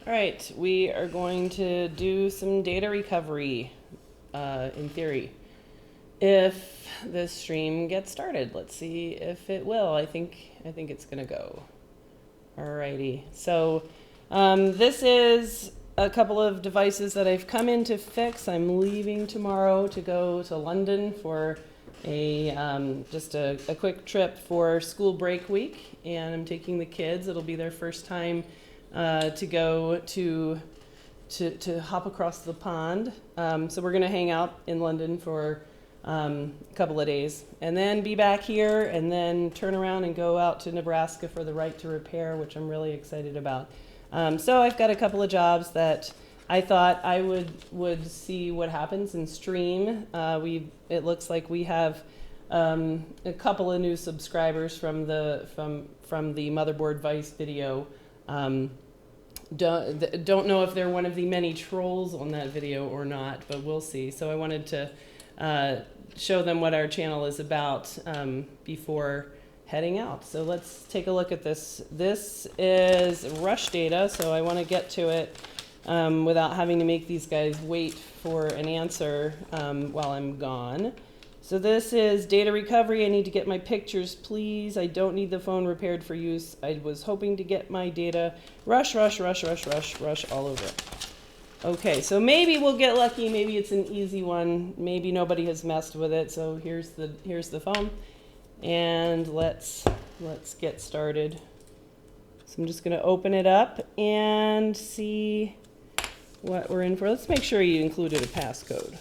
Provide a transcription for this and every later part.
All right, we are going to do some data recovery, in theory. If this stream gets started, let's see if it will. I think it's gonna go. Alrighty, so this is a couple of devices that I've come in to fix. I'm leaving tomorrow to go to London for just a quick trip for school break week, and I'm taking the kids. It'll be their first time to go to hop across the pond. So we're gonna hang out in London for a couple of days, and then be back here, and then turn around and go out to Nebraska for the right to repair, which I'm really excited about. So I've got a couple of jobs that I thought I would see what happens and stream. It looks like we have a couple of new subscribers from the Motherboard Vice video. Don't know if they're one of the many trolls on that video or not, but we'll see. So I wanted to show them what our channel is about before heading out. So let's take a look at this. This is rush data, so I want to get to it without having to make these guys wait for an answer while I'm gone. So this is data recovery. I need to get my pictures, please. I don't need the phone repaired for use. I was hoping to get my data. Rush all over it. Okay, so maybe we'll get lucky. Maybe it's an easy one. Maybe nobody has messed with it. So here's the phone, and let's get started. So I'm just going to open it up and see what we're in for. Let's make sure he included a passcode.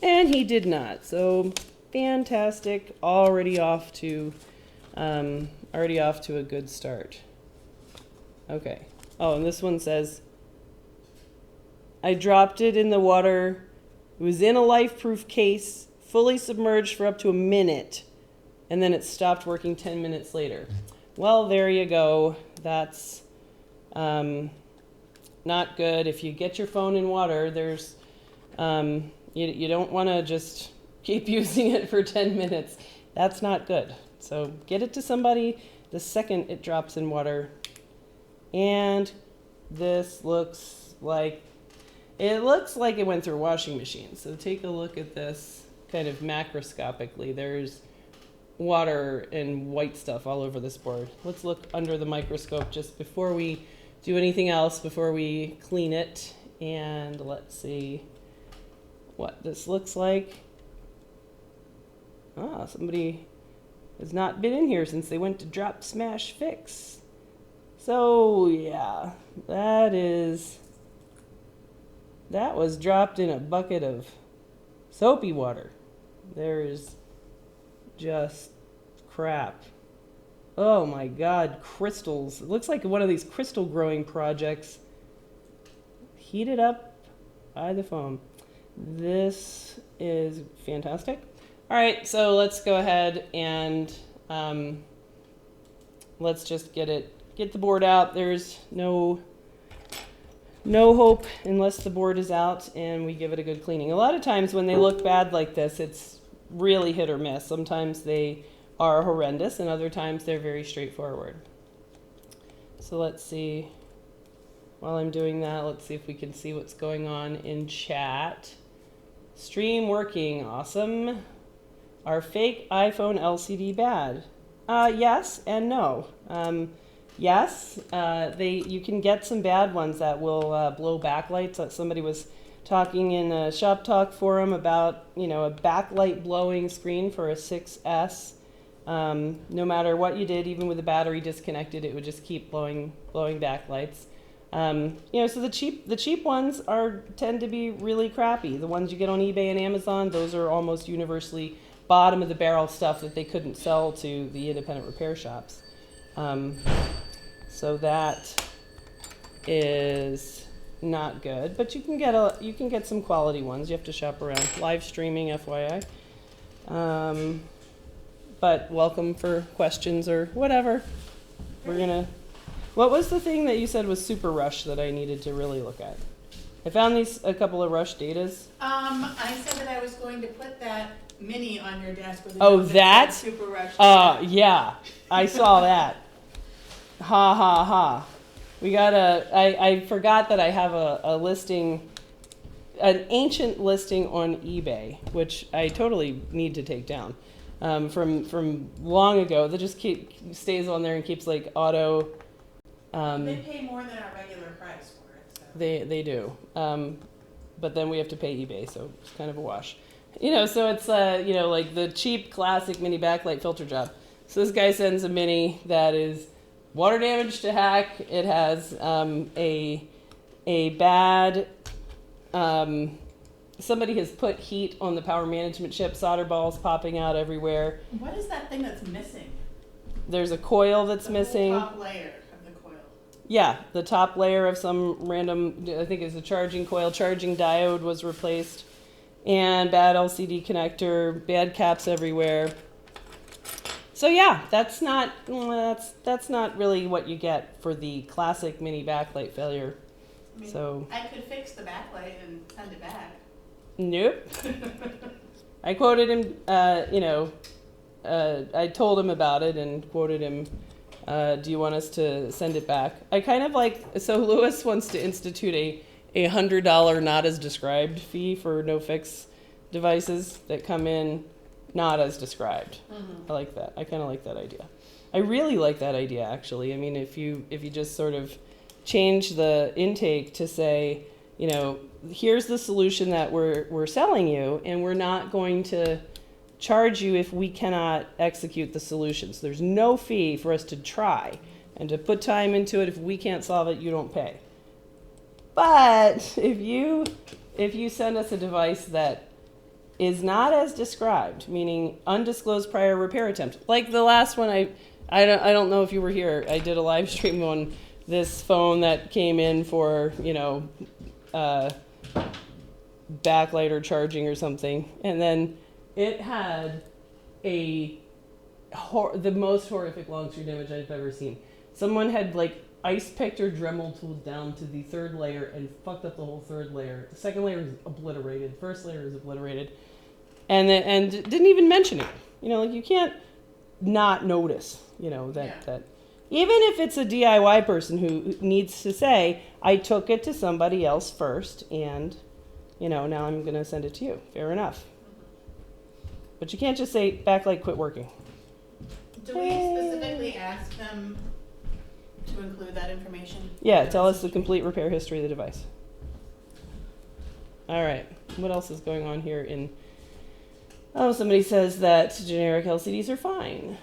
And he did not. So fantastic. Already off to a good start. Okay. Oh, and this one says, I dropped it in the water. It was in a life-proof case, fully submerged for up to a minute, and then it stopped working 10 minutes later. Well, there you go. That's not good. If you get your phone in water, there's you don't want to just keep using it for 10 minutes. That's not good. So get it to somebody the second it drops in water. And this looks like it went through a washing machine. So take a look at this kind of macroscopically. There's water and white stuff all over this board. Let's look under the microscope just before we do anything else, before we clean it. And let's see what this looks like. Ah, somebody has not been in here since they went to drop, smash, fix. So yeah, that was dropped in a bucket of soapy water. There's just crap. Oh my God, crystals. It looks like one of these crystal growing projects heated up by the foam. This is fantastic. All right, so let's go ahead and let's just get the board out. There's no hope unless the board is out and we give it a good cleaning. A lot of times when they look bad like this, it's really hit or miss. Sometimes they are horrendous, and other times they're very straightforward. So let's see. While I'm doing that, let's see if we can see what's going on in chat. Stream working, awesome. Are fake iPhone LCD bad? Yes and no. Yes, you can get some bad ones that will blow backlights. Somebody was talking in a Shop Talk forum about, a backlight blowing screen for a 6S. No matter what you did, even with the battery disconnected, it would just keep blowing backlights. So the cheap ones tend to be really crappy. The ones you get on eBay and Amazon, those are almost universally bottom of the barrel stuff that they couldn't sell to the independent repair shops. So that is not good. But you can get some quality ones. You have to shop around. Live streaming, FYI. But welcome for questions or whatever. What was the thing that you said was super rush that I needed to really look at? I found a couple of rush datas. I said that I was going to put that mini on your desk with that? super rush. Yeah, I saw that. Ha ha ha. I forgot that I have a listing, an ancient listing on eBay, which I totally need to take down, from long ago, that just stays on there and keeps like auto. They pay more than our regular price for it, so. They do, but then we have to pay eBay, so it's kind of a wash. So it's like the cheap classic mini backlight filter job. So this guy sends a mini that is water damage to heck. It has a bad. Somebody has put heat on the power management chip. Solder balls popping out everywhere. What is that thing that's missing? There's a coil that's The missing. whole top layer of the coil. Yeah, the top layer of some random, I think it's a charging coil, charging diode was replaced, and bad LCD connector, bad caps everywhere. So yeah, that's not really what you get for the classic mini backlight failure. I mean, So I could fix the backlight and send it back. nope. I quoted him. I told him about it and quoted him. Do you want us to send it back? I kind of so Lewis wants to institute a $100 not as described fee for no fix devices that come in not as described. Mm-hmm. I like that. I kind of like that idea. I really like that idea, actually. I mean, if you just sort of change the intake to say, here's the solution that we're selling you, and we're not going to charge you if we cannot execute the solutions. There's no fee for us to try and to put time into it. If we can't solve it, you don't pay. But if you send us a device that is not as described, meaning undisclosed prior repair attempt, like the last one, I don't know if you were here. I did a live stream on this phone that came in for backlight or charging or something, and then it had the most horrific long screen damage I've ever seen. Someone had ice picked or Dremel tooled down to the third layer and fucked up the whole third layer. The second layer is obliterated. First layer is obliterated, and didn't even mention it. You can't not notice. That even if it's a DIY person who needs to say, I took it to somebody else first, and now I'm going to send it to you. Fair enough. But you can't just say, backlight quit working. Do we specifically ask them to include that information? Yeah, tell us the complete repair history of the device. All right, what else is going on here somebody says that generic LCDs are fine.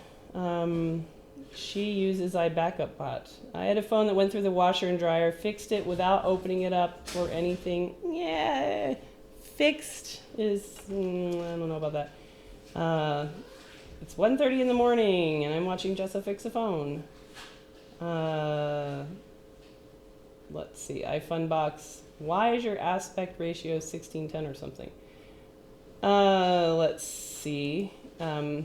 She uses iBackupBot. I had a phone that went through the washer and dryer, fixed it without opening it up or anything. Yeah, fixed is, I don't know about that. It's 1:30 in the morning and I'm watching Jessa fix a phone. Let's see, iFunbox. Why is your aspect ratio 16:10 or something? Let's see. I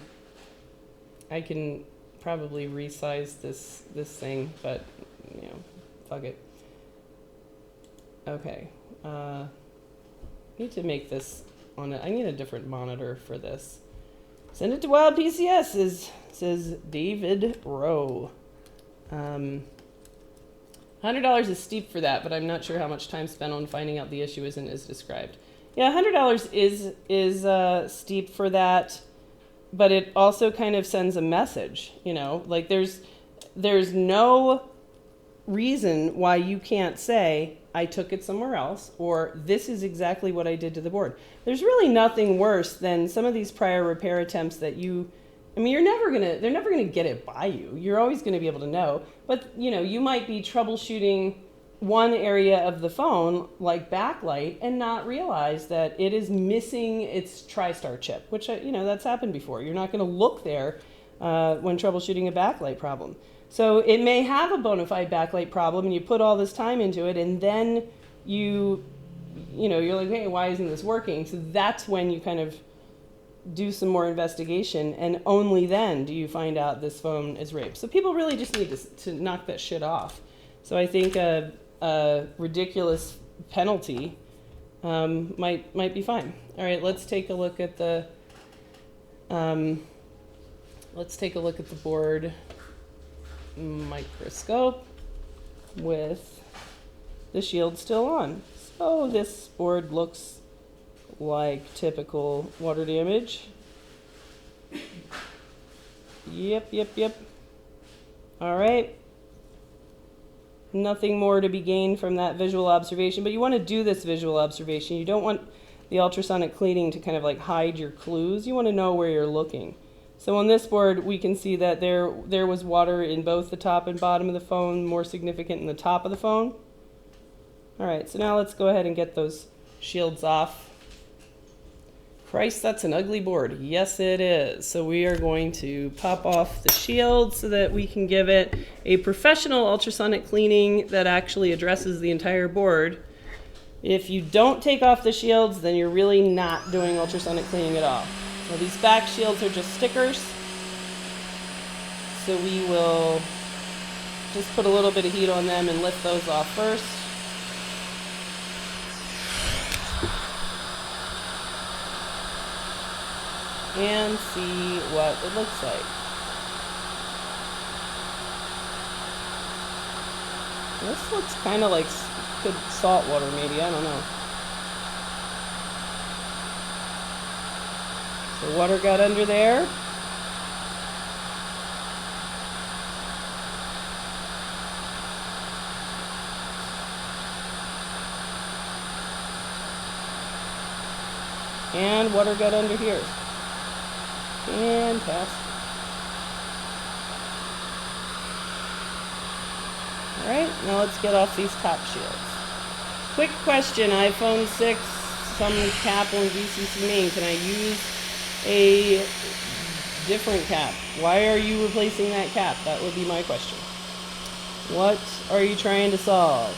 can probably resize this thing, but fuck it. Okay. Need to make this I need a different monitor for this. Send it to Wild PCS, says David Rowe. $100 is steep for that, but I'm not sure how much time spent on finding out the issue isn't as described. Yeah, $100 is steep for that, but it also kind of sends a message. There's no reason why you can't say, I took it somewhere else, or this is exactly what I did to the board. There's really nothing worse than some of these prior repair attempts that they're never gonna get it by you. You're always gonna be able to know, but you might be troubleshooting one area of the phone, like backlight, and not realize that it is missing its TriStar chip, which that's happened before. You're not gonna look there when troubleshooting a backlight problem. So it may have a bona fide backlight problem, and you put all this time into it, and then you're like, hey, why isn't this working? So that's when you kind of do some more investigation, and only then do you find out this phone is raped. So people really just need to knock that shit off. So I think a ridiculous penalty might be fine. All right, let's take a look at the board microscope. with the shield still on. So this board looks like typical water damage. Yep. All right. Nothing more to be gained from that visual observation, but you want to do this visual observation. You don't want the ultrasonic cleaning to kind of like hide your clues. You want to know where you're looking. So on this board, we can see that there was water in both the top and bottom of the phone, more significant in the top of the phone. All right, so now let's go ahead and get those shields off. Christ, that's an ugly board. Yes, it is. So we are going to pop off the shield so that we can give it a professional ultrasonic cleaning that actually addresses the entire board. If you don't take off the shields, then you're really not doing ultrasonic cleaning at all. So these back shields are just stickers. So we will just put a little bit of heat on them and lift those off first. And see what it looks like. This looks kind of like good salt water, maybe. I don't know. So water got under there. And water got under here. Fantastic. All right, now let's get off these top shields. Quick question, iPhone 6, some cap on VCC main. Can I use a different cap? Why are you replacing that cap? That would be my question. What are you trying to solve?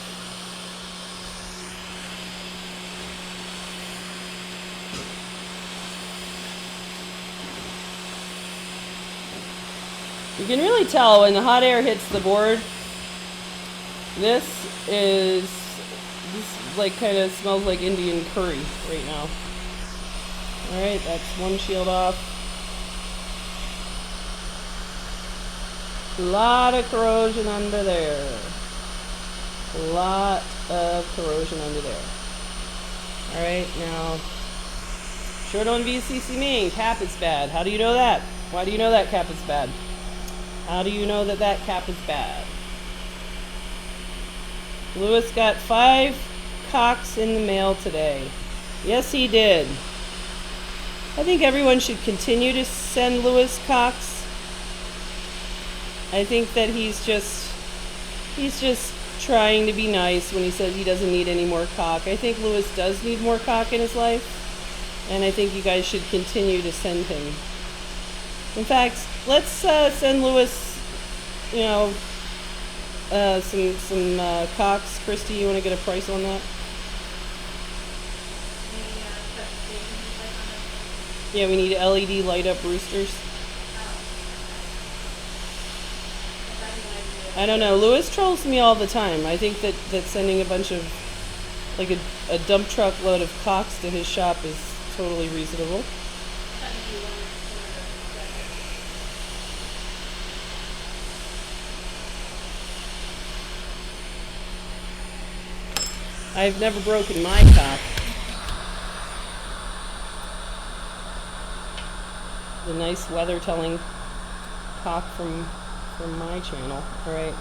You can really tell when the hot air hits the board. This like kind of smells like Indian curry right now. All right, that's one shield off. A lot of corrosion under there. A lot of corrosion under there. All right, now, short on VCC main, cap is bad. How do you know that? Why do you know that cap is bad? How do you know that that cap is bad? Lewis got 5 cocks in the mail today. Yes, he did. I think everyone should continue to send Lewis cocks. I think that he's just trying to be nice when he says he doesn't need any more cock. I think Lewis does need more cock in his life, and I think you guys should continue to send him. In fact, let's send Lewis, you know, some cocks. Christy, you want to get a price on that? Yeah, we need LED light up roosters. I don't know. Lewis trolls me all the time. I think that sending a bunch of, like a dump truck load of cocks to his shop is totally reasonable. I've never broken my cock. The nice weather telling cock from my channel. All right.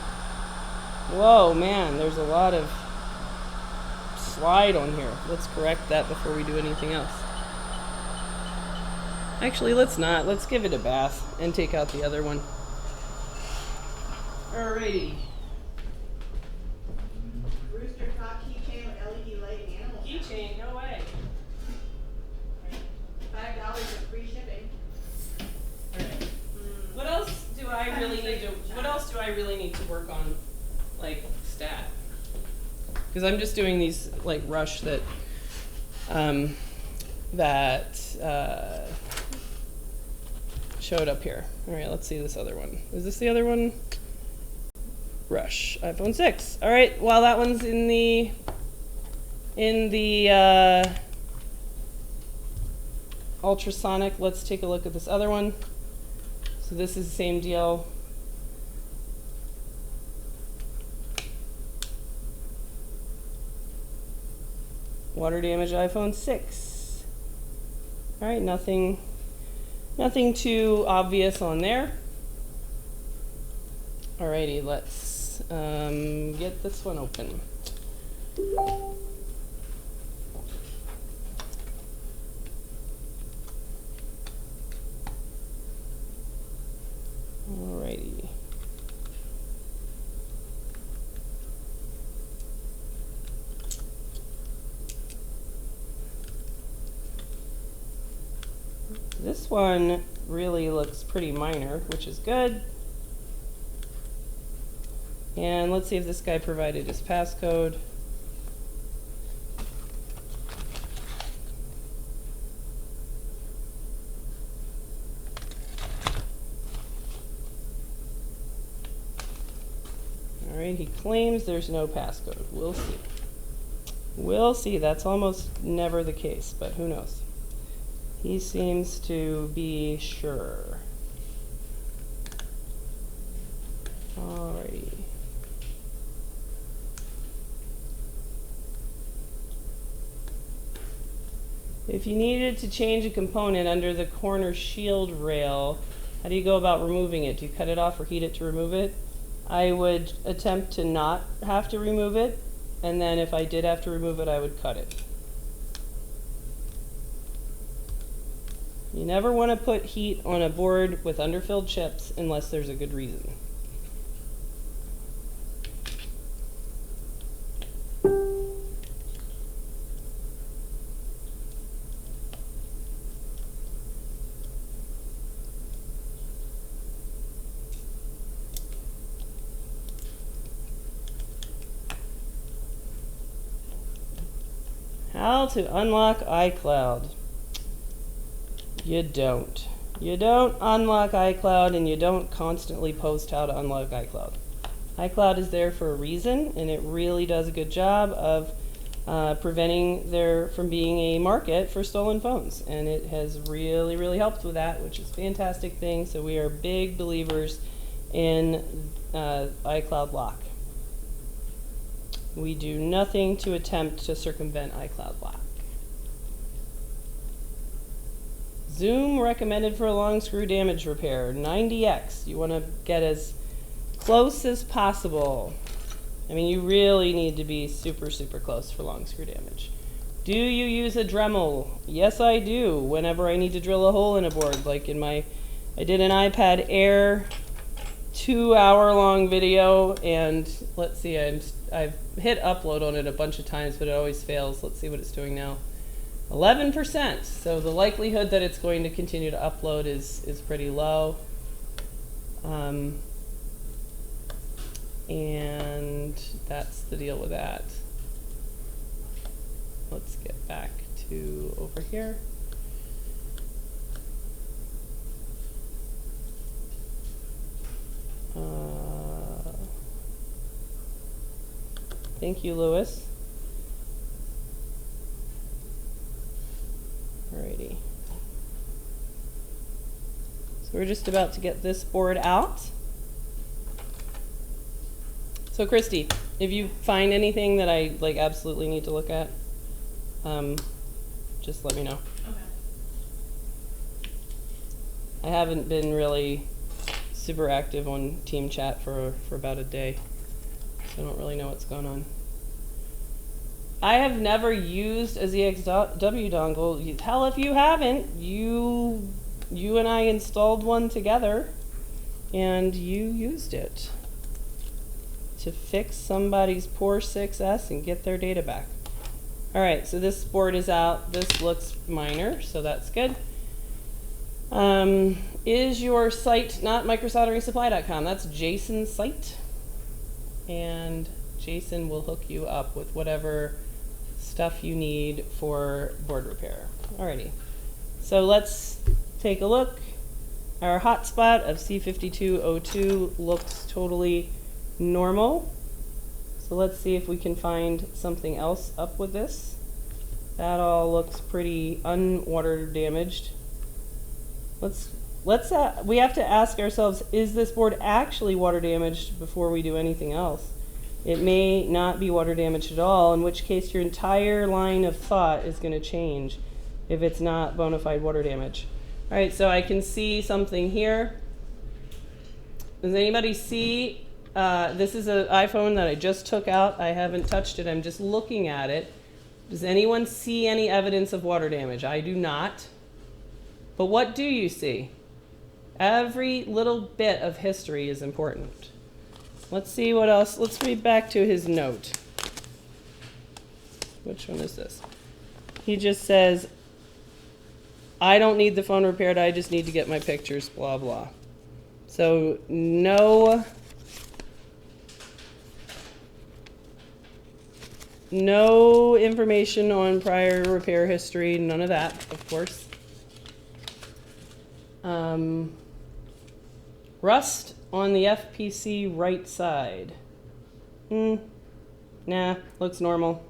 Whoa, man, there's a lot of slide on here. Let's correct that before we do anything else. Actually, let's not. Let's give it a bath and take out the other one. Alrighty. Rooster cock keychain with LED light and animal. Keychain, no way. $5 with free shipping. Alright. What else do I really need to? What else do I really need to work on, like stat? Because I'm just doing these like rush that showed up here. All right, let's see this other one. Is this the other one? Rush iPhone 6. All right, while that one's in the ultrasonic, let's take a look at this other one. So this is the same deal. water damage iPhone 6. All right, nothing too obvious on there. Alrighty, let's get this one open. Alrighty. This one really looks pretty minor, which is good. And let's see if this guy provided his passcode. All right, he claims there's no passcode. We'll see. We'll see. That's almost never the case, but who knows? He seems to be sure. Alrighty. If you needed to change a component under the corner shield rail, how do you go about removing it? Do you cut it off or heat it to remove it? I would attempt to not have to remove it, and then if I did have to remove it, I would cut it. You never want to put heat on a board with underfilled chips unless there's a good reason. How to unlock iCloud. You don't. You don't unlock iCloud, and you don't constantly post how to unlock iCloud. iCloud is there for a reason, and it really does a good job of preventing there from being a market for stolen phones. And it has really, really helped with that, which is a fantastic thing. So we are big believers in iCloud lock. We do nothing to attempt to circumvent iCloud lock. Zoom recommended for a long screw damage repair, 90x. You want to get as close as possible. I mean, you really need to be super, super close for long screw damage. Do you use a Dremel? Yes, I do. Whenever I need to drill a hole in a board, like in I did an iPad Air 2-hour-long video, and let's see, I've hit upload on it a bunch of times, but it always fails. Let's see what it's doing now. 11%. So the likelihood that it's going to continue to upload is pretty low. And that's the deal with that. Let's get back to over here. Thank you, Lewis. Alrighty. So we're just about to get this board out. So Christy, if you find anything that I absolutely need to look at, just let me know. Okay. I haven't been really super active on team chat for about a day, so I don't really know what's going on. I have never used a ZXW dongle. Hell, if you haven't, you and I installed one together, and you used it to fix somebody's poor 6S and get their data back. All right, so this board is out. This looks minor, so that's good. Is your site not microsolderingsupply.com? That's Jason's site, and Jason will hook you up with whatever stuff you need for board repair. Alrighty, so let's take a look. Our hotspot of C5202 looks totally normal. So let's see if we can find something else up with this. That all looks pretty unwater damaged. We have to ask ourselves, is this board actually water damaged before we do anything else? It may not be water damage at all, in which case your entire line of thought is going to change if it's not bona fide water damage. All right, so I can see something here. Does anybody see? This is an iPhone that I just took out. I haven't touched it. I'm just looking at it. Does anyone see any evidence of water damage? I do not. But what do you see? Every little bit of history is important. Let's see what else. Let's read back to his note. Which one is this? He just says, I don't need the phone repaired. I just need to get my pictures, blah, blah. So no information on prior repair history, none of that, of course. Rust on the FPC right side. Nah, looks normal.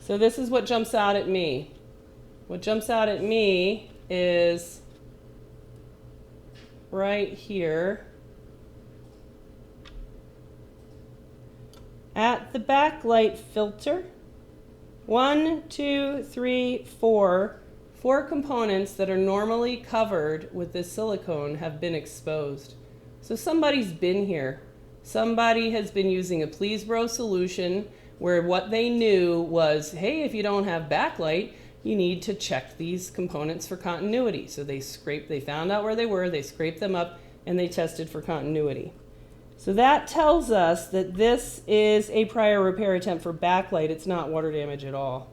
So this is what jumps out at me. What jumps out at me is right here at the backlight filter. 1, 2, 3, 4. 4 components that are normally covered with this silicone have been exposed. So somebody's been here. Somebody has been using a Please Bro solution where what they knew was, hey, if you don't have backlight, you need to check these components for continuity. So they found out where they were, they scraped them up, and they tested for continuity. So that tells us that this is a prior repair attempt for backlight. It's not water damage at all.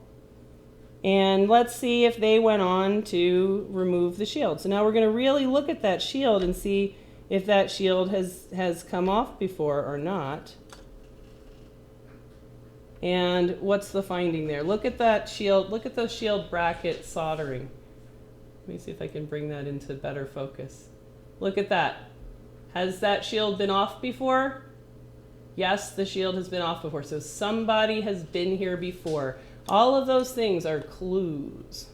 And let's see if they went on to remove the shield. So now we're going to really look at that shield and see if that shield has come off before or not. And what's the finding there? Look at that shield. Look at the shield bracket soldering. Let me see if I can bring that into better focus. Look at that. Has that shield been off before? Yes, the shield has been off before. So somebody has been here before. All of those things are clues.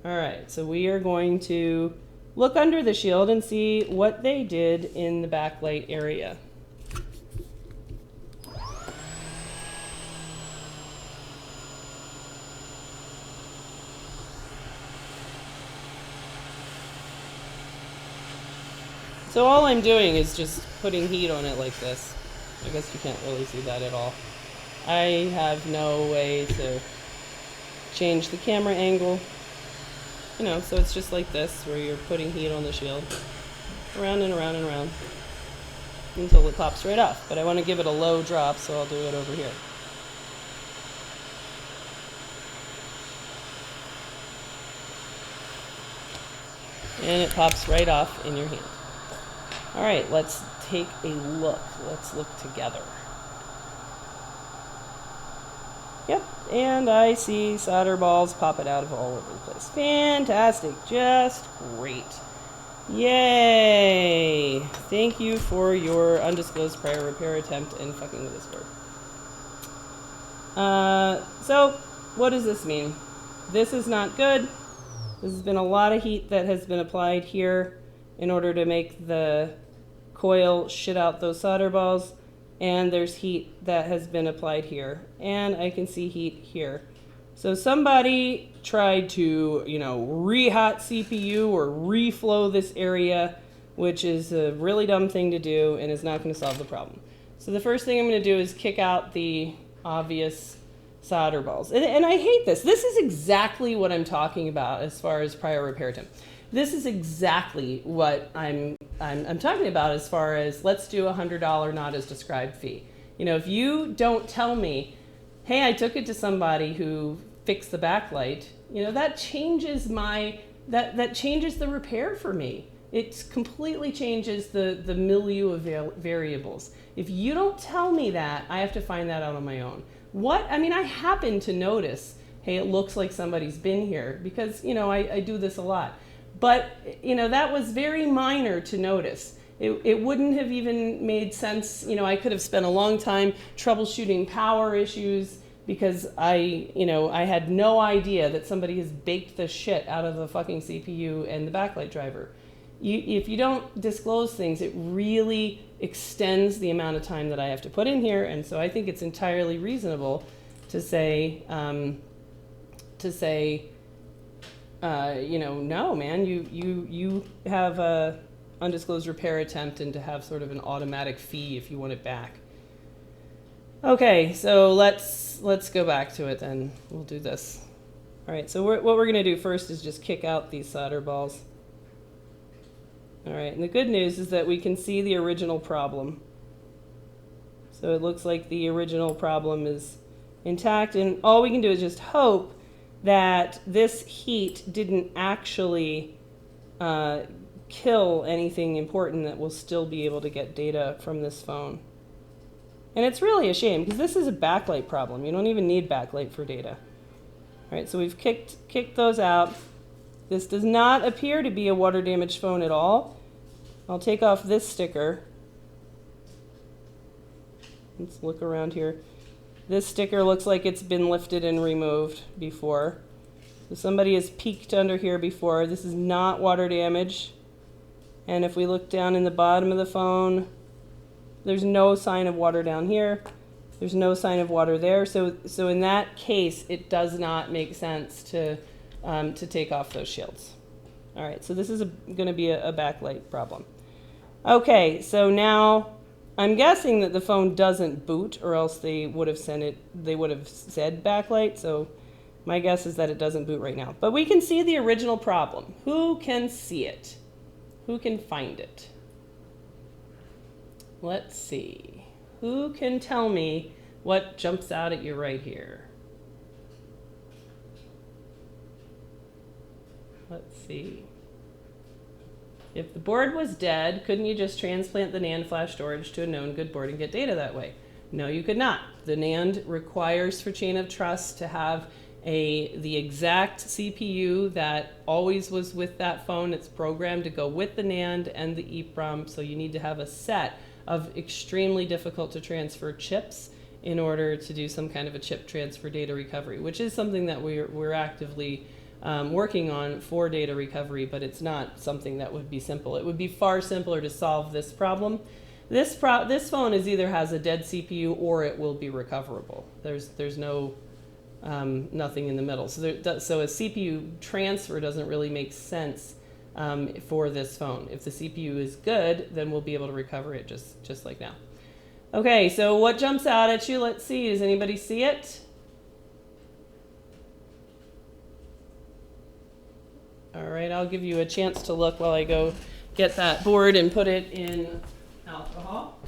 All right, so we are going to look under the shield and see what they did in the backlight area. So all I'm doing is just putting heat on it like this. I guess you can't really see that at all. I have no way to change the camera angle. You know, so it's just like this, where you're putting heat on the shield. Around and around and around. Until it pops right off. But I want to give it a low drop, so I'll do it over here. And it pops right off in your hand. All right, let's take a look. Let's look together. Yep, and I see solder balls popping out of all over the place. Fantastic, just great. Yay! Thank you for your undisclosed prior repair attempt and fucking with this board. So, what does this mean? This is not good. This has been a lot of heat that has been applied here in order to make the coil shit out those solder balls. And there's heat that has been applied here. And I can see heat here. So somebody tried to, re-hot CPU or reflow this area, which is a really dumb thing to do and is not going to solve the problem. So the first thing I'm going to do is kick out the obvious solder balls. And I hate this. This is exactly what I'm talking about as far as prior repair attempt. This is exactly what I'm talking about as far as let's do a $100 not as described fee. If you don't tell me, hey, I took it to somebody who fixed the backlight, that changes that changes the repair for me. It completely changes the milieu of variables. If you don't tell me that, I have to find that out on my own. I happen to notice, hey, it looks like somebody's been here because, I do this a lot. But, that was very minor to notice. It wouldn't have even made sense. I could have spent a long time troubleshooting power issues because I had no idea that somebody has baked the shit out of the fucking CPU and the backlight driver. If you don't disclose things, it really extends the amount of time that I have to put in here. And so I think it's entirely reasonable to say, you know, no, man, you have a undisclosed repair attempt, and to have sort of an automatic fee if you want it back. Okay, so let's go back to it then. We'll do this. All right, so what we're going to do first is just kick out these solder balls. All right, and the good news is that we can see the original problem. So it looks like the original problem is intact, and all we can do is just hope that this heat didn't actually kill anything important, that we'll still be able to get data from this phone. And it's really a shame, because this is a backlight problem. You don't even need backlight for data. All right, so we've kicked those out. This does not appear to be a water damaged phone at all. I'll take off this sticker. Let's look around here. This sticker looks like it's been lifted and removed before. So somebody has peeked under here before. This is not water damage. And if we look down in the bottom of the phone, there's no sign of water down here. There's no sign of water there. So in that case, it does not make sense to take off those shields. All right, so this is going to be a backlight problem. Okay, so now I'm guessing that the phone doesn't boot, or else they would have said backlight. So my guess is that it doesn't boot right now. But we can see the original problem. Who can see it? Who can find it? Let's see. Who can tell me what jumps out at you right here? Let's see. If the board was dead, couldn't you just transplant the NAND flash storage to a known good board and get data that way? No, you could not. The NAND requires, for chain of trust, to have the exact CPU that always was with that phone. It's programmed to go with the NAND and the EEPROM, so you need to have a set of extremely difficult to transfer chips in order to do some kind of a chip transfer data recovery, which is something that we're actively working on for data recovery, but it's not something that would be simple. It would be far simpler to solve this problem. This phone either has a dead CPU or it will be recoverable. There's no nothing in the middle. So a CPU transfer doesn't really make sense for this phone. If the CPU is good, then we'll be able to recover it just like now. Okay, so what jumps out at you? Let's see. Does anybody see it? All right, I'll give you a chance to look while I go get that board and put it in alcohol.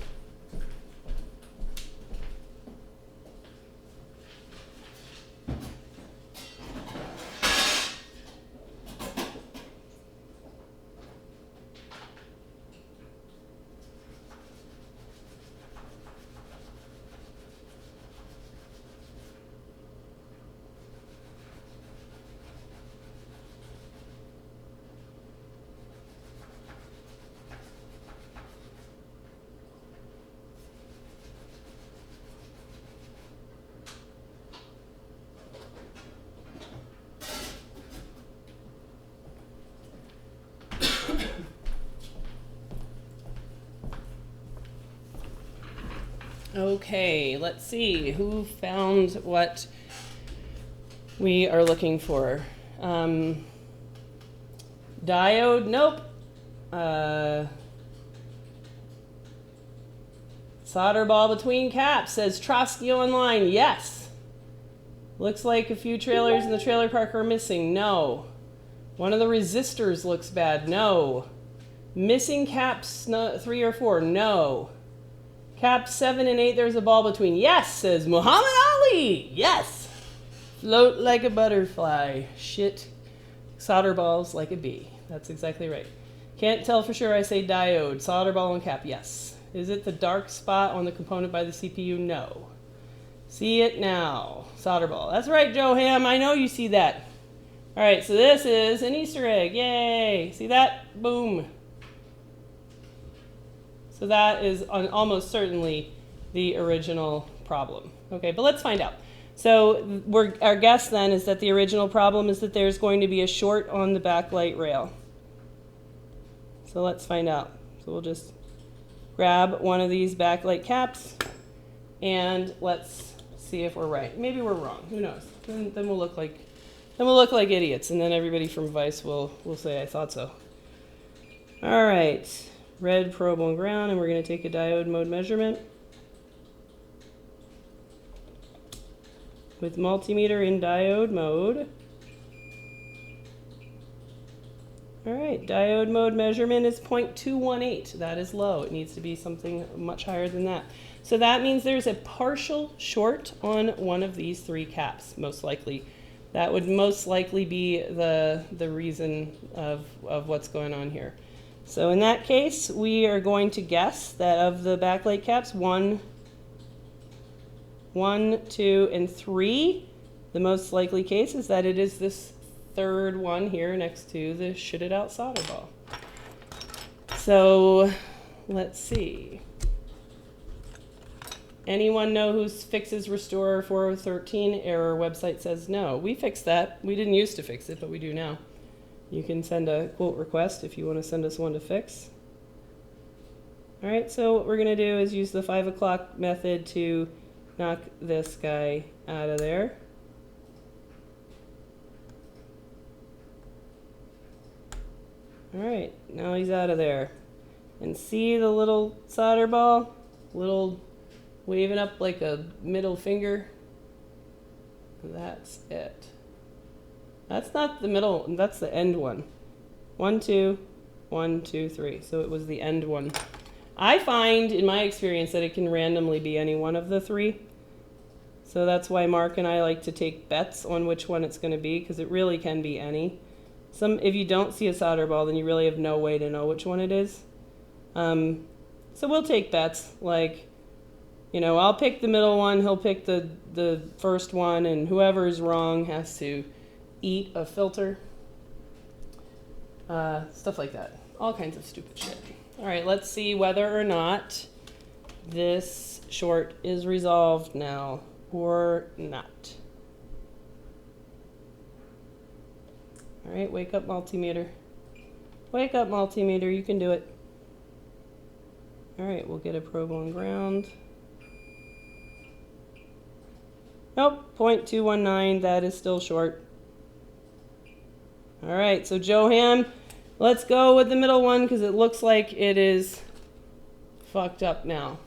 Okay, let's see who found what we are looking for. Diode, nope. Solder ball between caps, says Trotsky Online, yes. Looks like a few trailers in the trailer park are missing, no. One of the resistors looks bad, no. Missing caps 3 or 4, no. Caps 7 and 8, there's a ball between. Yes, says Muhammad Ali. Yes. Float like a butterfly. Shit. Solder balls like a bee. That's exactly right. Can't tell for sure, I say diode. Solder ball and cap, yes. Is it the dark spot on the component by the CPU? No. See it now. Solder ball. That's right, Joe Ham. I know you see that. All right, so this is an Easter egg. Yay. See that? Boom. So that is almost certainly the original problem. Okay, but let's find out. So our guess then is that the original problem is that there's going to be a short on the backlight rail. So let's find out. So we're grab one of these backlight caps and let's see if we're right. Maybe we're wrong. Who knows? Then we'll look like idiots, and then everybody from Vice will say I thought so. All right, red probe on ground, and we're going to take a diode mode measurement with multimeter in diode mode. All right, diode mode measurement is 0.218. That is low. It needs to be something much higher than that. So that means there's a partial short on one of these three caps, most likely. That would most likely be the reason of what's going on here. So in that case, we are going to guess that of the backlight caps, 1, 2, and 3, the most likely case is that it is this third one here next to the shitted out solder ball. So let's see. Anyone know who fixes Restore 413 error? Website says no. We fixed that. We didn't used to fix it, but we do now. You can send a quote request if you want to send us one to fix. All right, so what we're going to do is use the 5 o'clock method to knock this guy out of there. All right, now he's out of there. And see the little solder ball? Little waving up like a middle finger? That's it. That's not the middle, that's the end one. 1, 2, 1, 2, 3. So it was the end one. I find, in my experience, that it can randomly be any one of the three. So that's why Mark and I like to take bets on which one it's going to be, because it really can be any. If you don't see a solder ball, then you really have no way to know which one it is. So we'll take bets, like, you know, I'll pick the middle one, he'll pick the first one, and whoever is wrong has to eat a filter. Stuff like that. All kinds of stupid shit. All right, let's see whether or not this short is resolved now or not. All right, wake up multimeter. Wake up multimeter, you can do it. All right, we'll get a probe on ground. Nope, 0.219, that is still short. All right, so Johan, let's go with the middle one because it looks like it is fucked up now.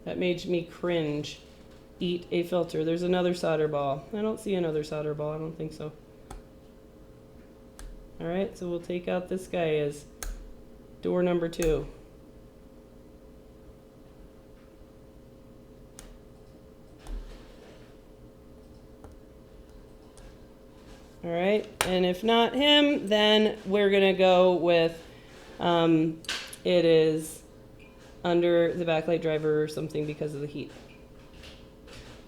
That made me cringe. Eat a filter. There's another solder ball. I don't see another solder ball. I don't think so. All right, so we'll take out this guy as door number 2. All right, and if not him, then we're gonna go with, it is under the backlight driver or something because of the heat.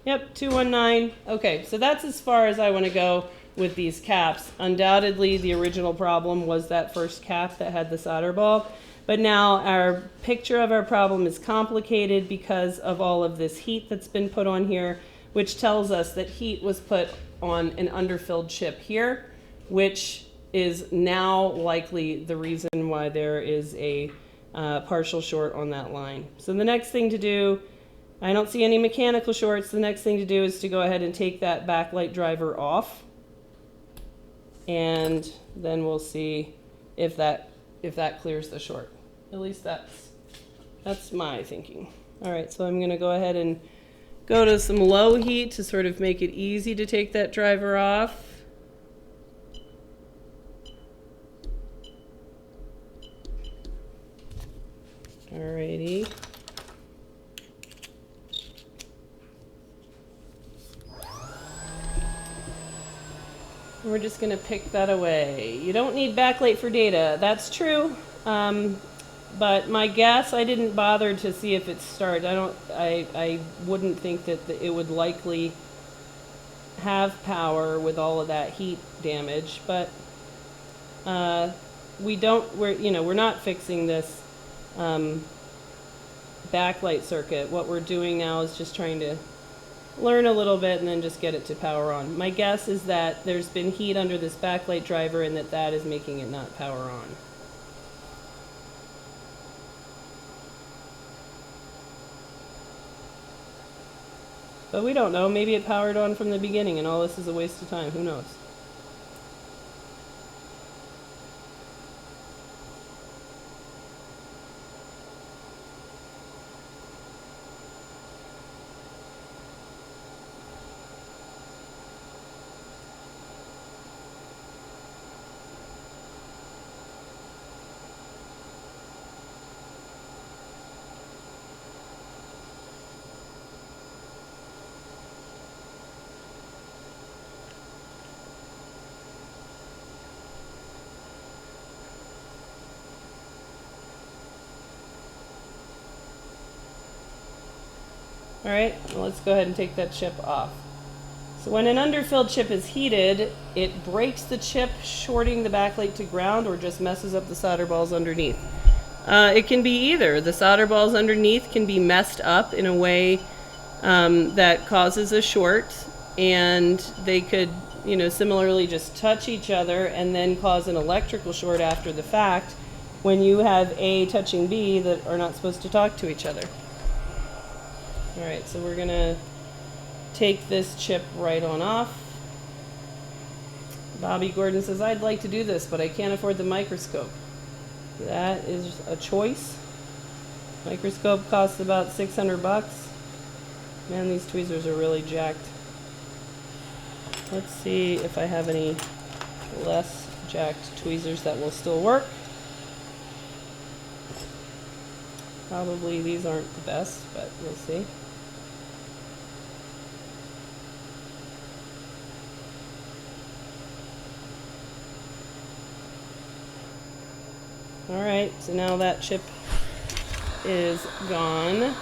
Yep, 219. Okay, so that's as far as I want to go with these caps. Undoubtedly, the original problem was that first cap that had the solder ball. But now our picture of our problem is complicated because of all of this heat that's been put on here, which tells us that heat was put on an underfilled chip here, which is now likely the reason why there is a partial short on that line. So the next thing to do, I don't see any mechanical shorts. The next thing to do is to go ahead and take that backlight driver off. And then we'll see if that clears the short. At least that's my thinking. All right, so I'm gonna go ahead and go to some low heat to sort of make it easy to take that driver off. Alrighty. We're just going to pick that away. You don't need backlight for data. That's true. But my guess, I didn't bother to see if it started. I wouldn't think that it would likely have power with all of that heat damage. But we're not fixing this backlight circuit. What we're doing now is just trying to learn a little bit and then just get it to power on. My guess is that there's been heat under this backlight driver and that is making it not power on. But we don't know. Maybe it powered on from the beginning and all this is a waste of time. Who knows? All right, well, let's go ahead and take that chip off. So when an underfilled chip is heated, it breaks the chip, shorting the backlight to ground, or just messes up the solder balls underneath. It can be either. The solder balls underneath can be messed up in a way that causes a short, and they could, you know, similarly just touch each other and then cause an electrical short after the fact when you have A touching B that are not supposed to talk to each other. All right, so we're gonna take this chip right on off. Bobby Gordon says, I'd like to do this, but I can't afford the microscope. That is a choice. Microscope costs about 600 bucks. Man, these tweezers are really jacked. Let's see if I have any less jacked tweezers that will still work. Probably these aren't the best, but we'll see. All right, so now that chip is gone.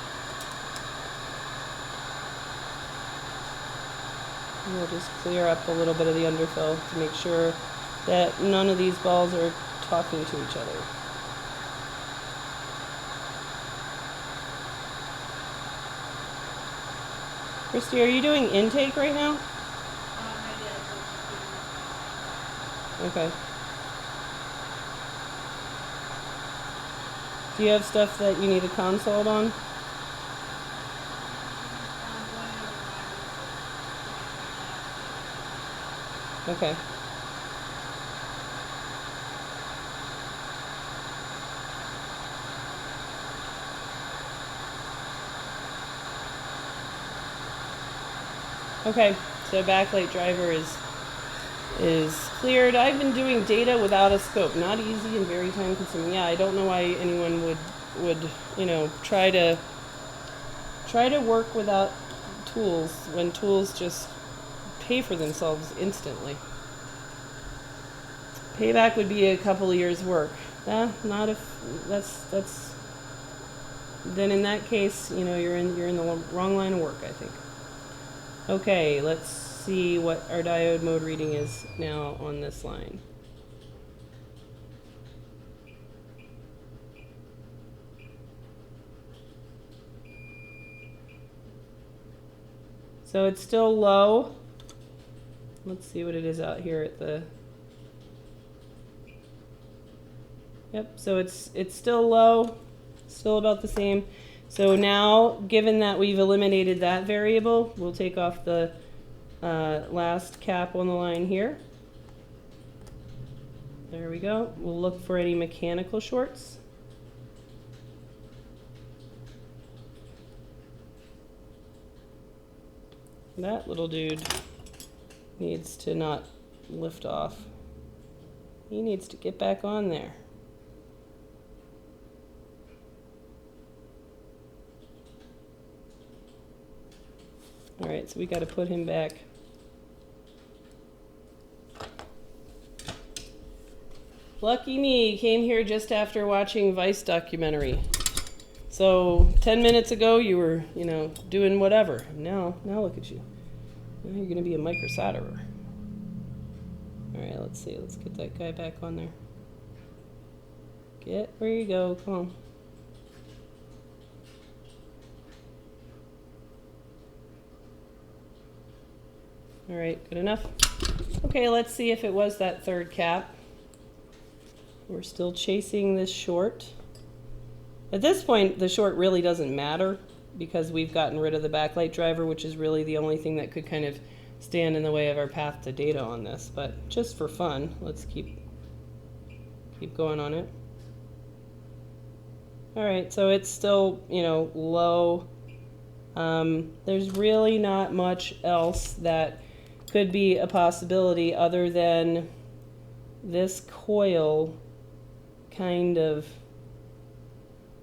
We'll just clear up a little bit of the underfill to make sure that none of these balls are talking to each other. Christy, are you doing intake right now? Okay. Do you have stuff that you need a consult on? Okay. Okay, so backlight driver is cleared. I've been doing data without a scope. Not easy and very time consuming. Yeah, I don't know why anyone would you know, try to work without tools when tools just pay for themselves instantly. Payback would be a couple of years' work. Not if that's then in that case, you know, you're in the wrong line of work, I think. Okay, let's see what our diode mode reading is now on this line. So it's still low. Let's see what it is out here at the... Yep, so it's still low, still about the same. So now, given that we've eliminated that variable, we'll take off the last cap on the line here. There we go. We'll look for any mechanical shorts. That little dude needs to not lift off. He needs to get back on there. All right, so we got to put him back. Lucky me, came here just after watching Vice documentary. So 10 minutes ago you were, you know, doing whatever. Now look at you. Now you're going to be a microsolderer. All right, let's see. Let's get that guy back on there. Get where you go. Come on. All right, good enough. Okay, let's see if it was that third cap. We're still chasing this short. At this point, the short really doesn't matter because we've gotten rid of the backlight driver, which is really the only thing that could kind of stand in the way of our path to data on this. But just for fun, let's keep going on it. All right, so it's still, you know, low. There's really not much else that could be a possibility other than this coil kind of,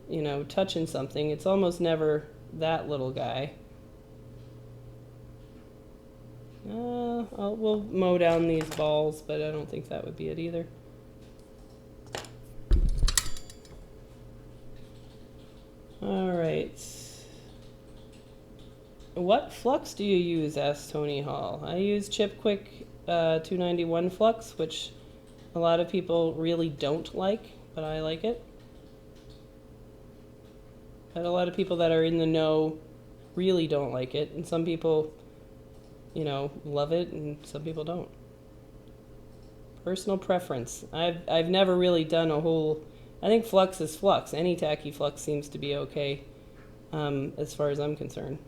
you know, touching something. It's almost never that little guy. We'll mow down these balls, but I don't think that would be it either. All right. What flux do you use? Asked Tony Hall. I use Chip Quick 291 flux, which a lot of people really don't like, but I like it. And a lot of people that are in the know really don't like it, and some people, you know, love it, and some people don't. Personal preference. I've never really done a whole. I think flux is flux. Any tacky flux seems to be okay, as far as I'm concerned.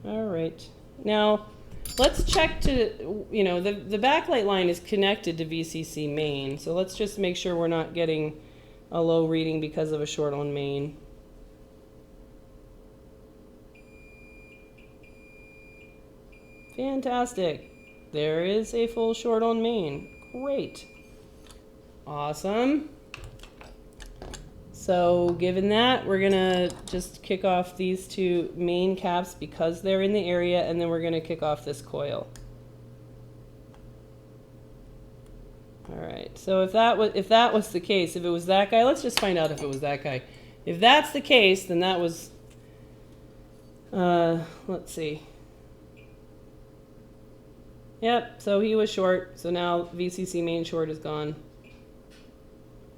All right. Now, let's check to, you know, the backlight line is connected to VCC main, so let's just make sure we're not getting a low reading because of a short on main. Fantastic. There is a full short on main. Great. Awesome. So given that, we're gonna just kick off these two main caps because they're in the area, and then we're gonna kick off this coil. All right, so if that was the case, if it was that guy, let's just find out if it was that guy. If that's the case, then that was, let's see. Yep, so he was short, so now VCC main short is gone.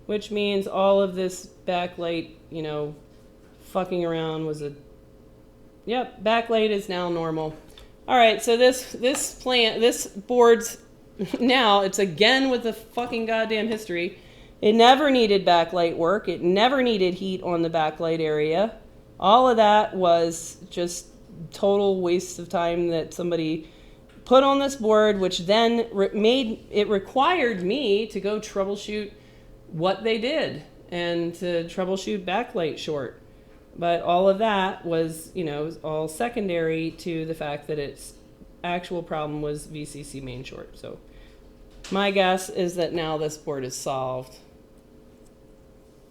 Which means all of this backlight, you know, fucking around was a, yep, backlight is now normal. All right, so this board's, now it's again with the fucking goddamn history. It never needed backlight work. It never needed heat on the backlight area. All of that was just total waste of time that somebody put on this board, which then required me to go troubleshoot what they did and to troubleshoot backlight short. But all of that was, you know, all secondary to the fact that its actual problem was VCC main short. So my guess is that now this board is solved.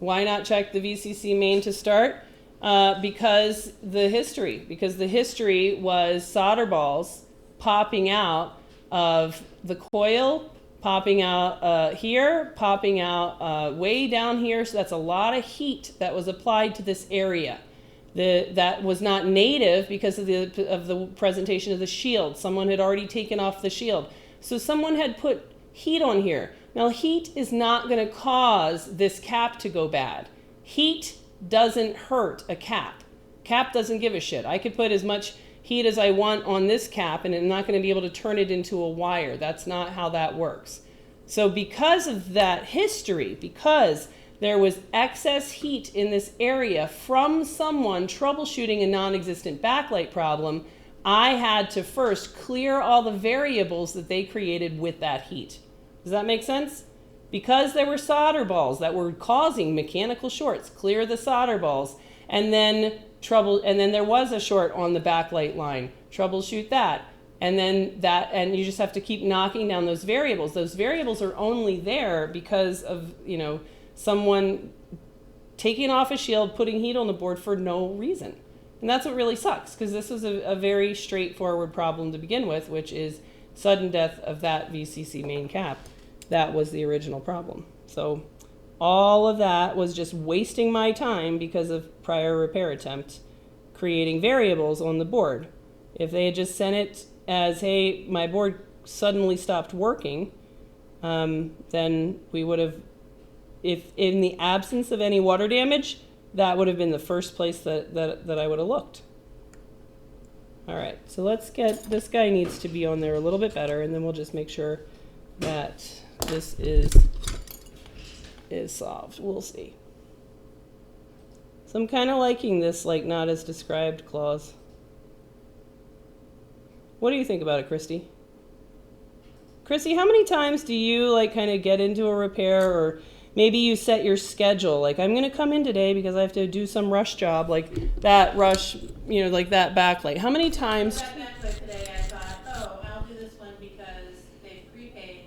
Why not check the VCC main to start? Because the history was solder balls popping out of the coil, popping out here, popping out way down here. So that's a lot of heat that was applied to this area. That was not native because of the presentation of the shield. Someone had already taken off the shield. So someone had put heat on here. Now heat is not going to cause this cap to go bad. Heat doesn't hurt a cap. Cap doesn't give a shit. I could put as much heat as I want on this cap and I'm not going to be able to turn it into a wire. That's not how that works. So because of that history, because there was excess heat in this area from someone troubleshooting a non-existent backlight problem, I had to first clear all the variables that they created with that heat. Does that make sense? Because there were solder balls that were causing mechanical shorts, clear the solder balls, and then there was a short on the backlight line, troubleshoot that. And you just have to keep knocking down those variables. Those variables are only there because of, you know, someone taking off a shield, putting heat on the board for no reason. And that's what really sucks, because this was a very straightforward problem to begin with, which is sudden death of that VCC main cap. That was the original problem. So all of that was just wasting my time because of prior repair attempt, creating variables on the board. If they had just sent it as, hey, my board suddenly stopped working, then we would have, if in the absence of any water damage, that would have been the first place that I would have looked. All right, so let's get, this guy needs to be on there a little bit better, and then we'll just make sure that this is solved. We'll see. So I'm kind of liking this, like, not as described clause. What do you think about it, Christy? Christy, how many times do you, like, kind of get into a repair, or maybe you set your schedule? Like, I'm going to come in today because I have to do some rush job, like that rush, you know, like that backlight. How many times? That backlight today, I thought, oh, I'll do this one because they've prepaid,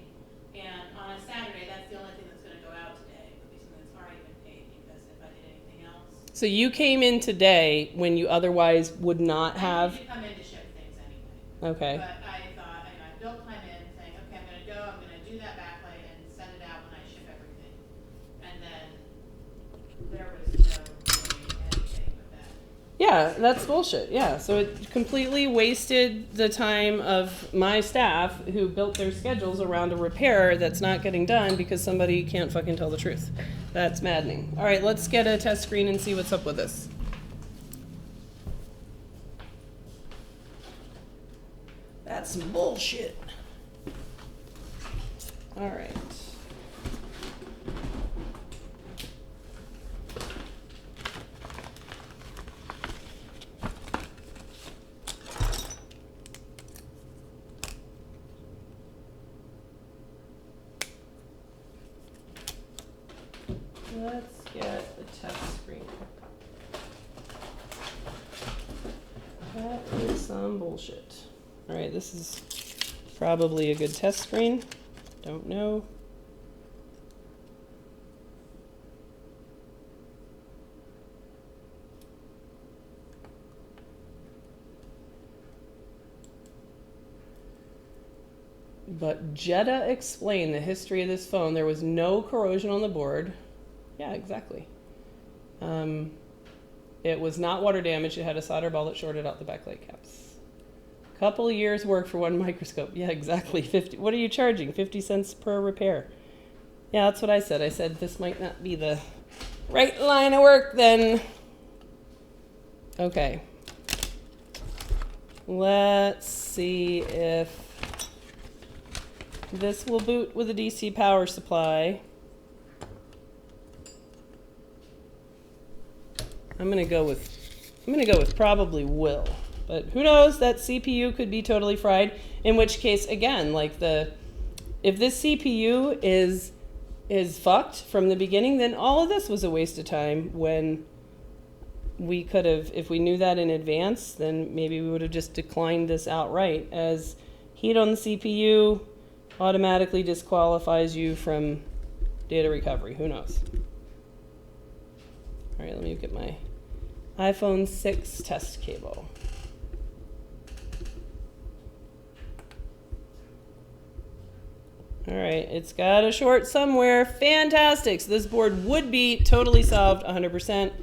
and on a Saturday, that's the only thing that's going to go out today. It would be something that's already been paid, because if I did anything else. So you came in today when you otherwise would not have? I need to come in to ship things anyway. Okay. But I thought, I built time in saying, okay, I'm going to go, I'm going to do that backlight and send it out when I ship everything. And then there was no doing anything with that. Yeah, that's bullshit. Yeah, so it completely wasted the time of my staff who built their schedules around a repair that's not getting done because somebody can't fucking tell the truth. That's maddening. All right, let's get a test screen and see what's up with this. That's some bullshit. All right. Let's get the test screen. That is some bullshit. All right, this is probably a good test screen. Don't know. But Jetta explained the history of this phone. There was no corrosion on the board. Yeah, exactly. It was not water damaged. It had a solder ball that shorted out the backlight caps. Couple of years work for one microscope. Yeah, exactly. 50. What are you charging? 50 cents per repair. Yeah, that's what I said. I said this might not be the right line of work then. Okay. Let's see if this will boot with a DC power supply. I'm gonna go with probably will, but who knows? That CPU could be totally fried. In which case, again, like if this CPU is fucked from the beginning, then all of this was a waste of time. When we could have, if we knew that in advance, then maybe we would have just declined this outright, as heat on the CPU automatically disqualifies you from data recovery. Who knows? All right, let me get my iPhone 6 test cable. All right, it's got a short somewhere. Fantastic. So this board would be totally solved 100%,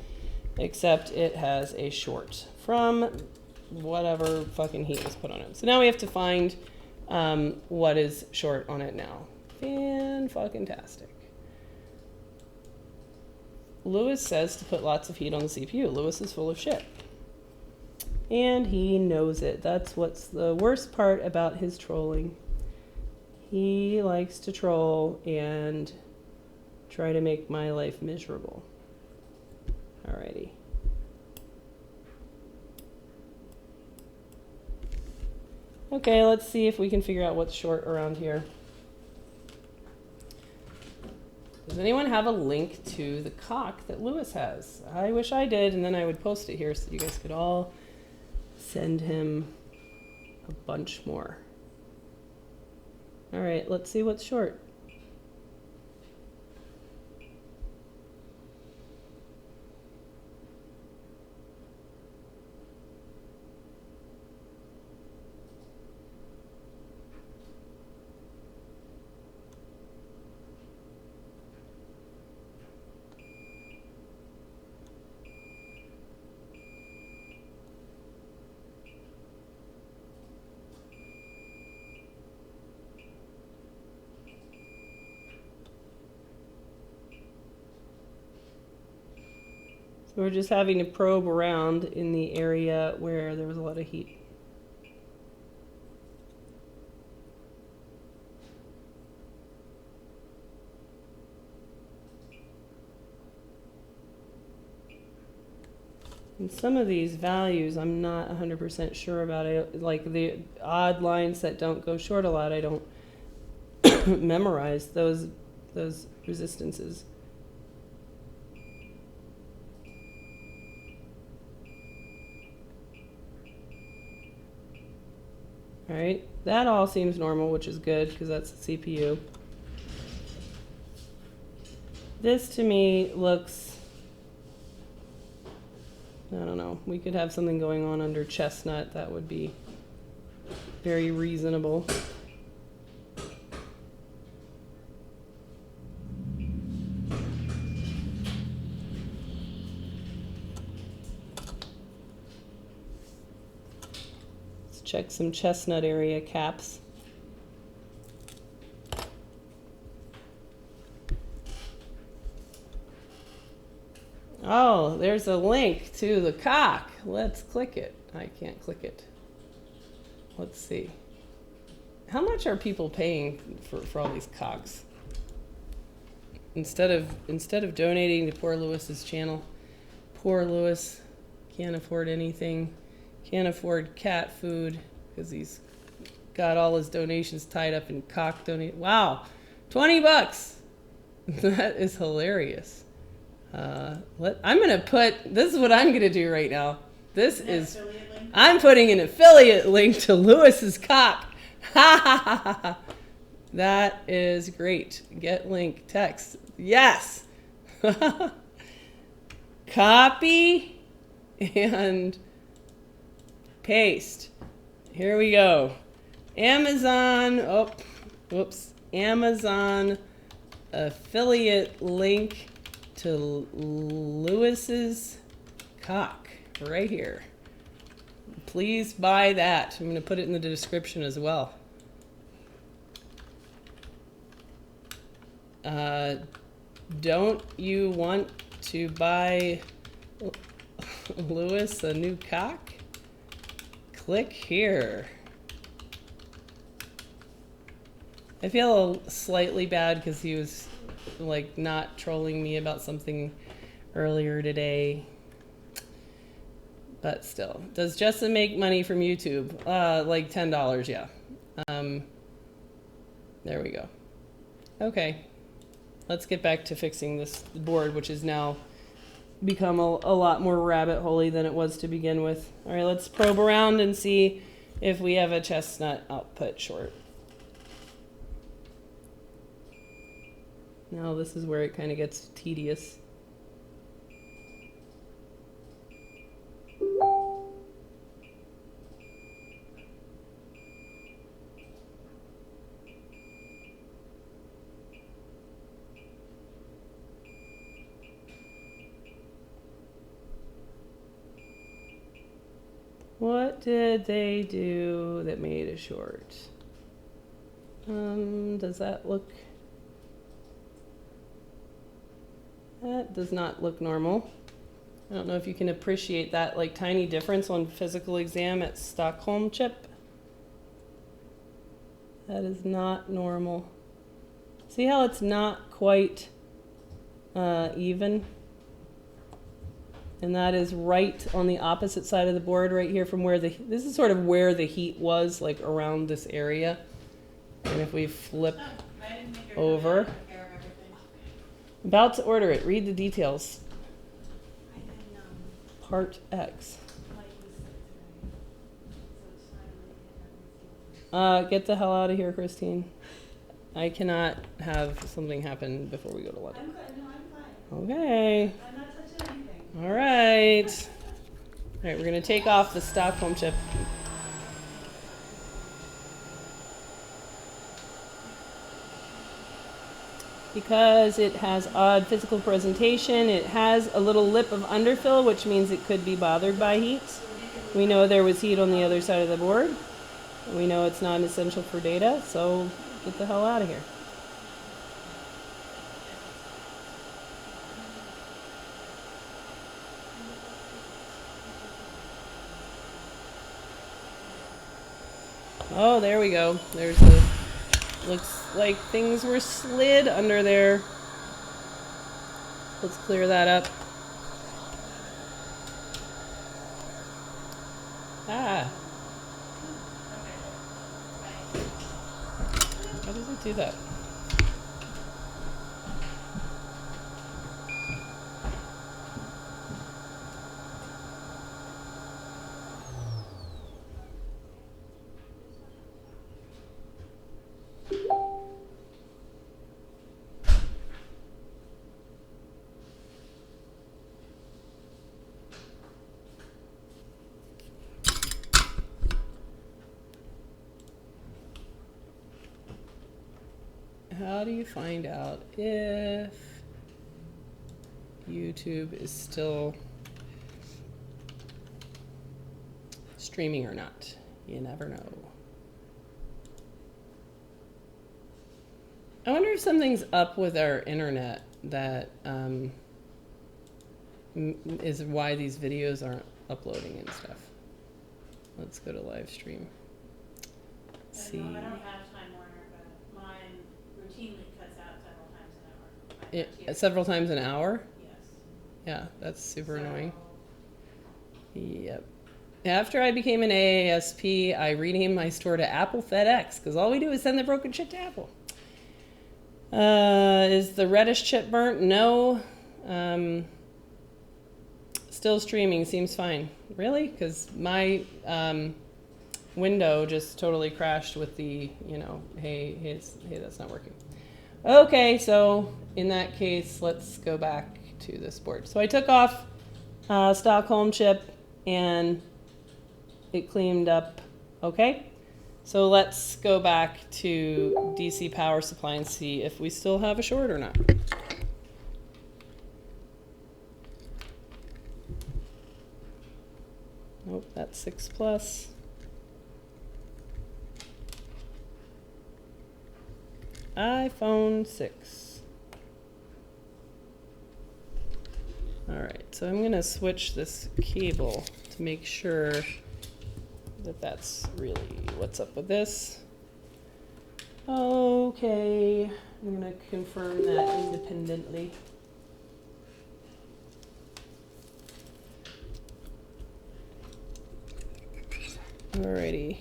except it has a short from whatever fucking heat was put on it. So now we have to find what is short on it now. Fan-fucking-tastic. Lewis says to put lots of heat on the CPU. Lewis is full of shit. And he knows it. That's what's the worst part about his trolling. He likes to troll and try to make my life miserable. Alrighty. Okay, let's see if we can figure out what's short around here. Does anyone have a link to the cock that Lewis has? I wish I did, and then I would post it here so you guys could all send him a bunch more. All right, let's see what's short. So we're just having to probe around in the area where there was a lot of heat. And some of these values I'm not 100% sure about. Like the odd lines that don't go short a lot, I don't memorize those resistances. All right, that all seems normal, which is good because that's the CPU. This to me looks, I don't know, we could have something going on under chestnut that would be very reasonable. Let's check some chestnut area caps. Oh, there's a link to the cock. Let's click it. I can't click it. Let's see. How much are people paying for all these cocks? Instead of donating to poor Lewis's channel. Poor Lewis can't afford anything. Can't afford cat food because he's got all his donations tied up in cock donate. Wow, $20. That is hilarious. I'm gonna put, this is what I'm gonna do right now. This is, I'm putting an affiliate link to Lewis's cock. Ha ha ha ha ha. That is great. Get link text. Yes. Copy and paste. Here we go. Amazon, oh, whoops. Amazon affiliate link to Lewis's cock right here. Please buy that. I'm going to put it in the description as well. Don't you want to buy Lewis a new cock? Click here. I feel slightly bad because he was like not trolling me about something earlier today. But still, does Justin make money from YouTube? Like $10, yeah. There we go. Okay, let's get back to fixing this board, which has now become a lot more rabbit hole-y than it was to begin with. All right, let's probe around and see if we have a chestnut output short. Now this is where it kind of gets tedious. What did they do that made it short? Does that look... That does not look normal. I don't know if you can appreciate that like tiny difference on physical exam at Stockholm chip. That is not normal. See how it's not quite even? And that is right on the opposite side of the board right here from where this is sort of where the heat was, like around this area. And if we flip over. About to order it. Read the details. Part X. Get the hell out of here, Christine. I cannot have something happen before we go to lunch. I'm good. No, I'm fine. Okay. I'm not touching anything. All right. All right, we're going to take off the Stockholm chip. Because it has odd physical presentation, it has a little lip of underfill, which means it could be bothered by heat. We know there was heat on the other side of the board. We know it's not essential for data, so get the hell out of here. Oh, there we go. There's the... Looks like things were slid under there. Let's clear that up. Ah, Okay. why does it do that? How do you find out if YouTube is still streaming or not? You never know. I wonder if something's up with our internet that is why these videos aren't uploading and stuff. Let's go to live stream. See. I don't have Time Warner, but mine routinely cuts out several times an hour. Several times an hour? Yes. Yeah, that's super So- annoying. Yep. After I became an AASP, I renamed my store to Apple FedEx because all we do is send the broken shit to Apple. Is the reddish chip burnt? No. Still streaming, seems fine. Really? Because my window just totally crashed with the, hey, that's not working. Okay, so in that case, let's go back to this board. So I took off Stockholm chip and it cleaned up okay. So let's go back to DC power supply and see if we still have a short or not. Nope, that's 6 plus. iPhone 6. All right, so I'm gonna switch this cable to make sure that that's really what's up with this. Okay, I'm gonna confirm that independently. Alrighty.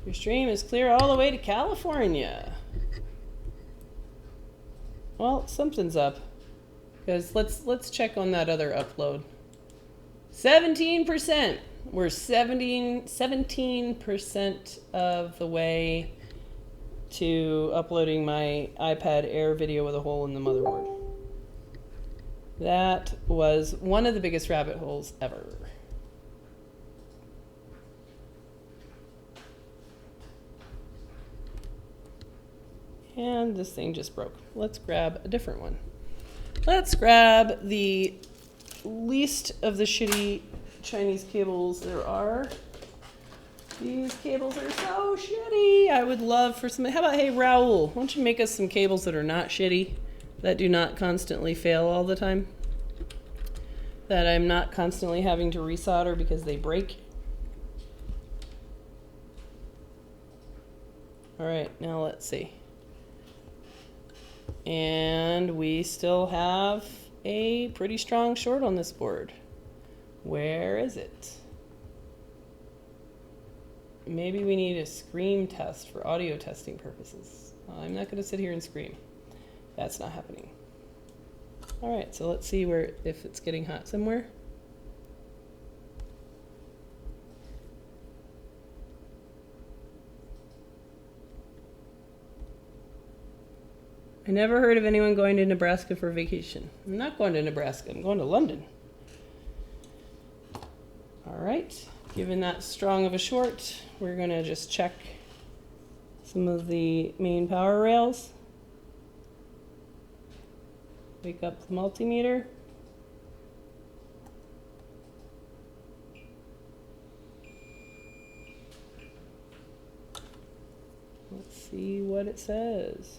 Your stream is clear all the way to California. Well, something's up. Because let's check on that other upload. 17%. We're 17% of the way to uploading my iPad Air video with a hole in the motherboard. That was one of the biggest rabbit holes ever. And this thing just broke. Let's grab a different one. Let's grab the least of the shitty Chinese cables there are. These cables are so shitty. I would love for some. How about, hey, Raul, why don't you make us some cables that are not shitty, that do not constantly fail all the time, that I'm not constantly having to resolder because they break. All right, now let's see. And we still have a pretty strong short on this board. Where is it? Maybe we need a scream test for audio testing purposes. I'm not going to sit here and scream. That's not happening. All right, so let's see if it's getting hot somewhere. I never heard of anyone going to Nebraska for vacation. I'm not going to Nebraska. I'm going to London. All right. Given that strong of a short, we're going to just check some of the main power rails. Wake up the multimeter. Let's see what it says.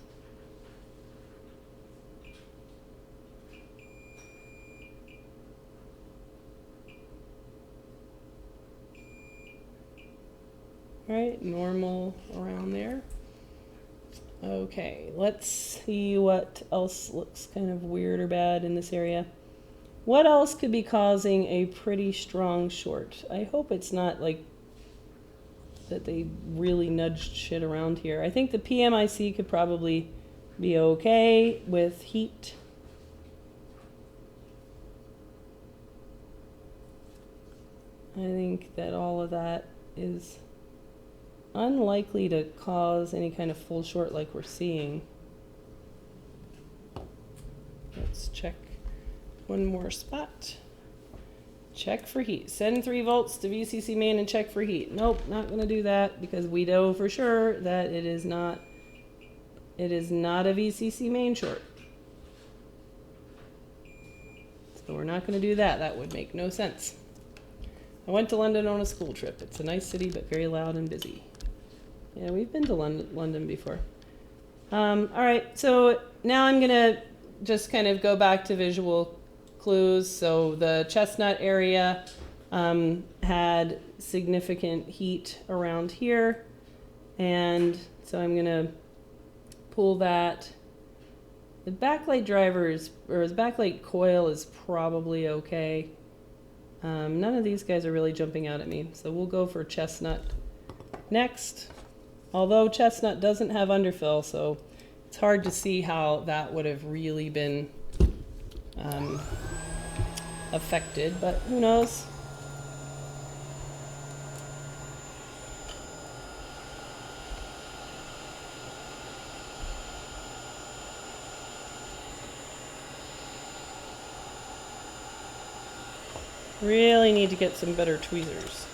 Right, normal around there. Okay, let's see what else looks kind of weird or bad in this area. What else could be causing a pretty strong short? I hope it's not like that they really nudged shit around here. I think the PMIC could probably be okay with heat. I think that all of that is unlikely to cause any kind of full short like we're seeing. Let's check one more spot. Check for heat. Send 3 volts to VCC main and check for heat. Nope, not going to do that because we know for sure that it is not a VCC main short. So we're not going to do that. That would make no sense. I went to London on a school trip. It's a nice city, but very loud and busy. Yeah, we've been to London before. All right, so now I'm going to just kind of go back to visual clues. So the chestnut area had significant heat around here. And so I'm going to pull that. The backlight drivers, or the backlight coil is probably okay. None of these guys are really jumping out at me. So we'll go for chestnut next. Although chestnut doesn't have underfill, so it's hard to see how that would have really been affected, but who knows? Really need to get some better tweezers.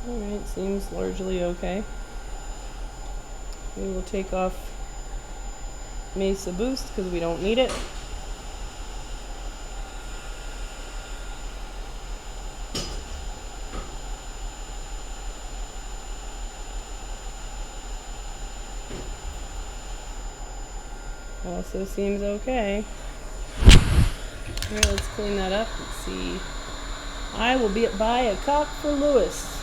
Alright, seems largely okay. We will take off Mesa Boost because we don't need it. Also seems okay. Alright, let's clean that up and see. I will buy a cock for Lewis.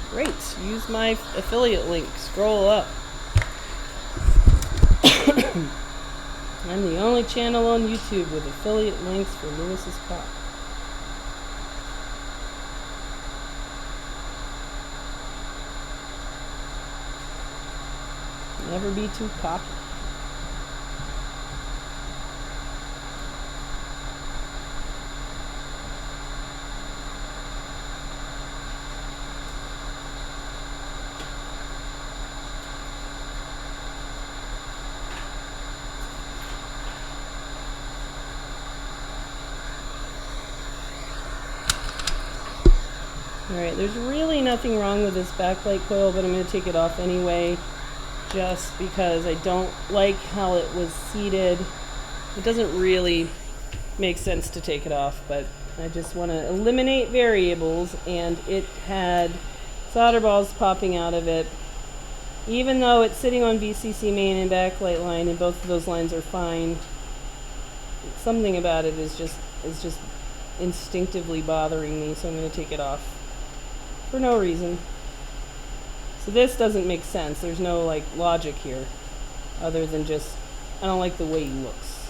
Great. Use my affiliate link. Scroll up. I'm the only channel on YouTube with affiliate links for Lewis's cock. Never be too cocky. Alright, there's really nothing wrong with this backlight coil, but I'm going to take it off anyway, just because I don't like how it was seated. It doesn't really make sense to take it off, but I just want to eliminate variables, and it had solder balls popping out of it. Even though it's sitting on VCC main and backlight line, and both of those lines are fine, something about it is just instinctively bothering me, so I'm going to take it off. For no reason. So this doesn't make sense. There's no like logic here other than just I don't like the way he looks.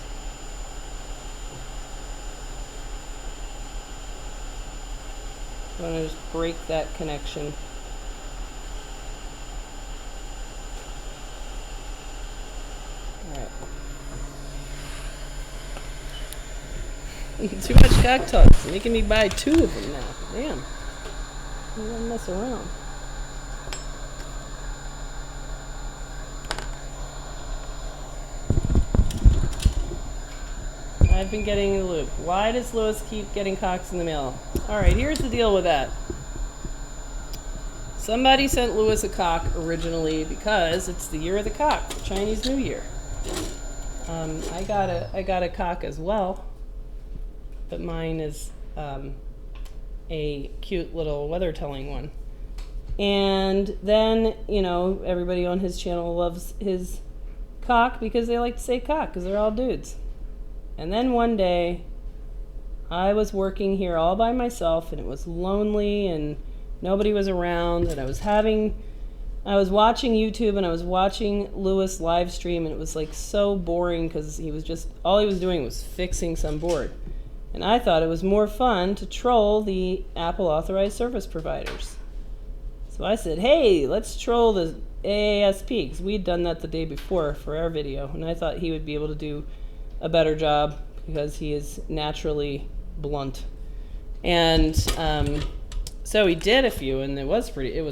I'm gonna just break that connection. Alright. Too much cock talk. It's making me buy 2 of them now. Damn. I'm gonna mess around. I've been getting in the loop. Why does Lewis keep getting cocks in the mail? Alright, here's the deal with that. Somebody sent Lewis a cock originally because it's the year of the cock, the Chinese New Year. I got a cock as well, but mine is a cute little weather telling one. And then, you know, everybody on his channel loves his cock because they like to say cock because they're all dudes. And then one day I was working here all by myself and it was lonely and nobody was around, and I was watching YouTube and I was watching Lewis live stream, and it was like so boring because he was just, all he was doing was fixing some board. And I thought it was more fun to troll the Apple authorized service providers. So I said, hey, let's troll the AASP, because we'd done that the day before for our video, and I thought he would be able to do a better job because he is naturally blunt. And so he did a few, and it was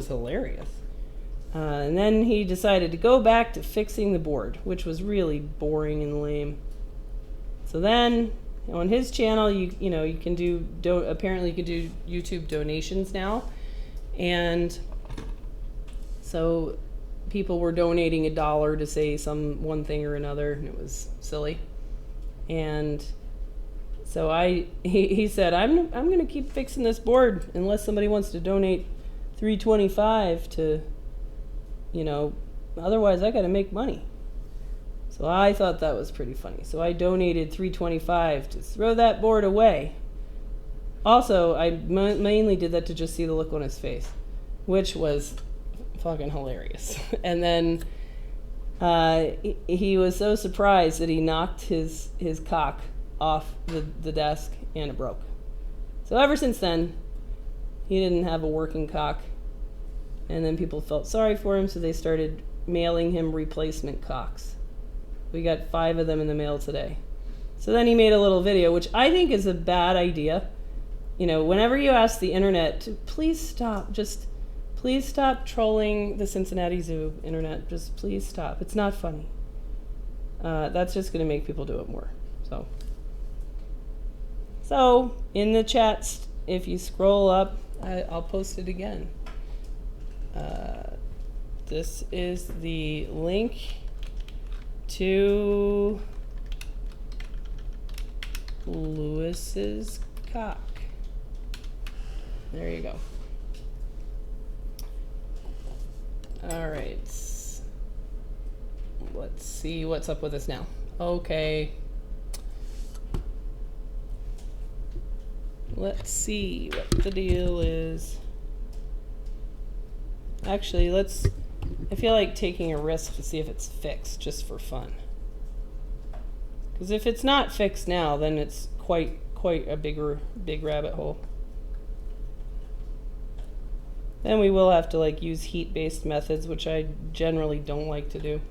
hilarious. And then he decided to go back to fixing the board, which was really boring and lame. So then on his channel, you can do apparently you can do YouTube donations now, and so people were donating $1 to say one thing or another, and it was silly. And so he said, I'm going to keep fixing this board unless somebody wants to donate $3.25 to, otherwise I got to make money. So I thought that was pretty funny. So I donated $3.25 to throw that board away. Also, I mainly did that to just see the look on his face, which was fucking hilarious. And then he was so surprised that he knocked his cock off the desk and it broke. So ever since then, he didn't have a working cock. And then people felt sorry for him, so they started mailing him replacement cocks. We got 5 of them in the mail today. So then he made a little video, which I think is a bad idea. Whenever you ask the internet to please stop trolling the Cincinnati Zoo internet. Just please stop. It's not funny. That's just going to make people do it more. So in the chats, if you scroll up, I'll post it again. This is the link to Lewis's cock. There you go. All right. Let's see what's up with this now. Okay. Let's see what the deal is. Actually, I feel like taking a risk to see if it's fixed, just for fun. Because if it's not fixed now, then it's quite a big rabbit hole. Then we will have to use heat-based methods, which I generally don't like to do,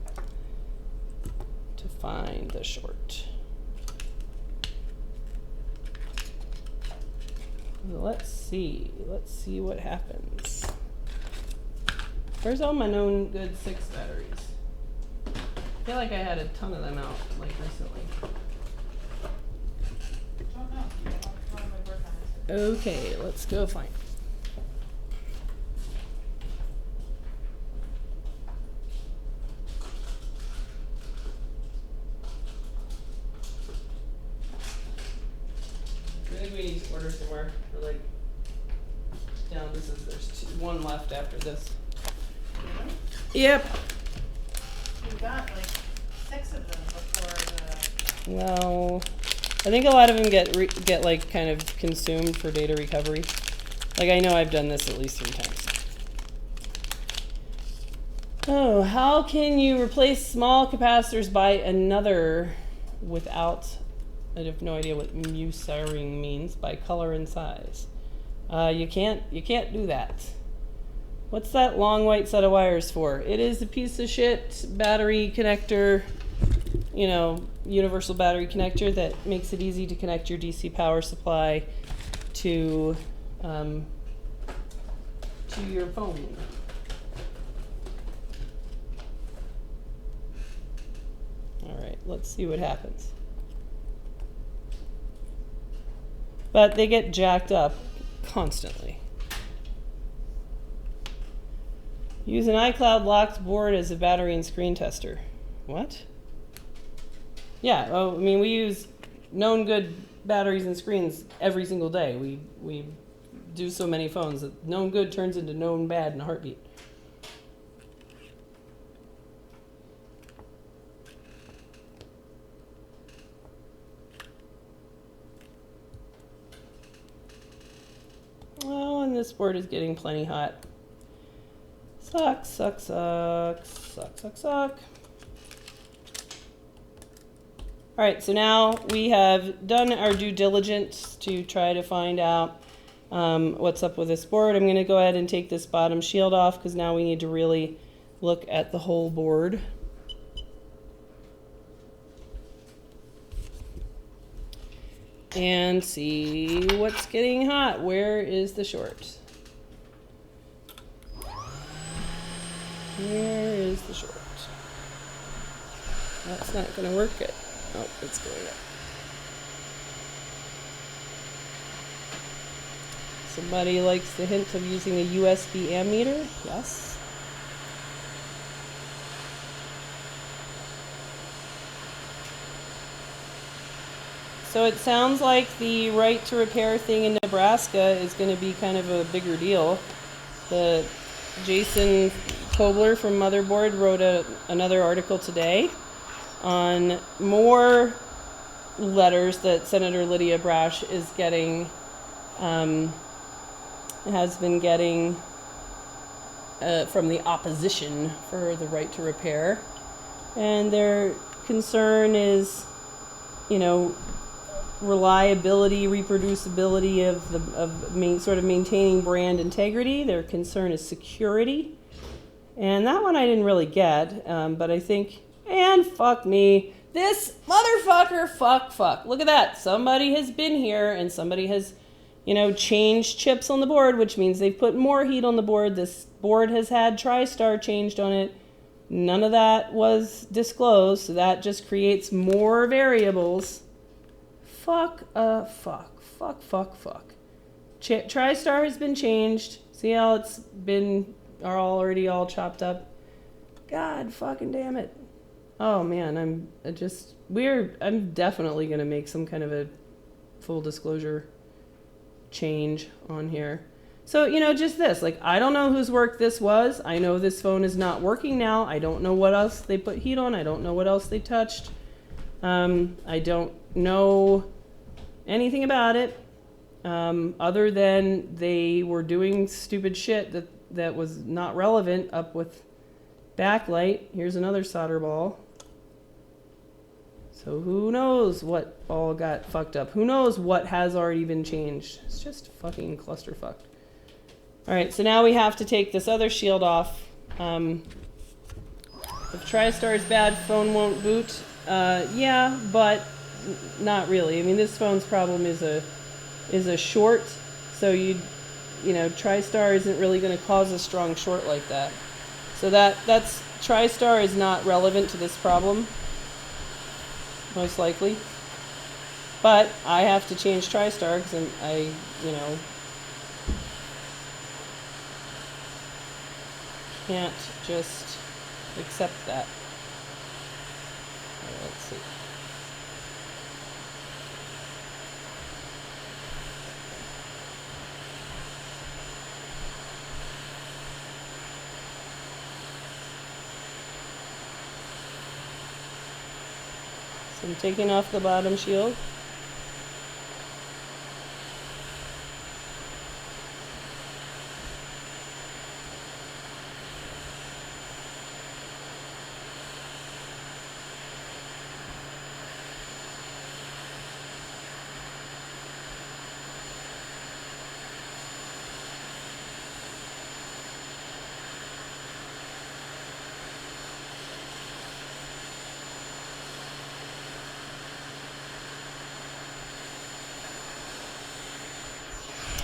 to find the short. Let's see what happens. Where's all my known good 6 batteries? I feel like I had a ton of them out recently. Don't know. I'll probably work on this. Okay, let's go find. I think we need to order somewhere for there's 1 left after this. Yep. You got 6 of them before the. Well, I think a lot of them get kind of consumed for data recovery. I know I've done this at least 3 times. Oh, how can you replace small capacitors by another without? I have no idea what musering means. By color and size. You can't do that. What's that long white set of wires for? It is a piece of shit battery connector, universal battery connector that makes it easy to connect your DC power supply to your phone. All right, let's see what happens. but they get jacked up constantly. Use an iCloud locked board as a battery and screen tester. What? Yeah, I mean, we use known good batteries and screens every single day. We do so many phones that known good turns into known bad in a heartbeat. Oh, and this board is getting plenty hot. Suck, suck, suck, suck, suck, suck. All right, so now we have done our due diligence to try to find out what's up with this board. I'm going to go ahead and take this bottom shield off because now we need to really look at the whole board. And see what's getting hot. Where is the short? Where is the short? That's not going to work good. Oh, it's going up. Somebody likes the hint of using a USB ammeter? Yes. So it sounds like the right to repair thing in Nebraska is going to be kind of a bigger deal. The Jason Kobler from Motherboard wrote another article today on more letters that Senator Lydia Brash is getting, has been getting from the opposition for the right to repair. And their concern is, you know, reliability, reproducibility of sort of maintaining brand integrity. Their concern is security. And that one I didn't really get, but I think, and fuck me, this motherfucker, fuck. Look at that. Somebody has been here and somebody has, you know, changed chips on the board, which means they've put more heat on the board. This board has had TriStar changed on it. None of that was disclosed, so that just creates more variables. Fuck. TriStar has been changed. See how it's been already all chopped up? God fucking damn it. Oh man, I'm definitely gonna make some kind of a full disclosure change on here. So, you know, just this, like, I don't know whose work this was. I know this phone is not working now. I don't know what else they put heat on. I don't know what else they touched. I don't know anything about it, other than they were doing stupid shit that was not relevant up with backlight. Here's another solder ball. So who knows what all got fucked up? Who knows what has already been changed? It's just fucking clusterfucked. All right, so now we have to take this other shield off. If TriStar is bad, phone won't boot. Yeah, but not really. I mean, this phone's problem is a short, so you know, TriStar isn't really going to cause a strong short like that. So that's TriStar is not relevant to this problem, most likely. But I have to change TriStar because I, you know, can't just accept that. Right, let's see. So I'm taking off the bottom shield.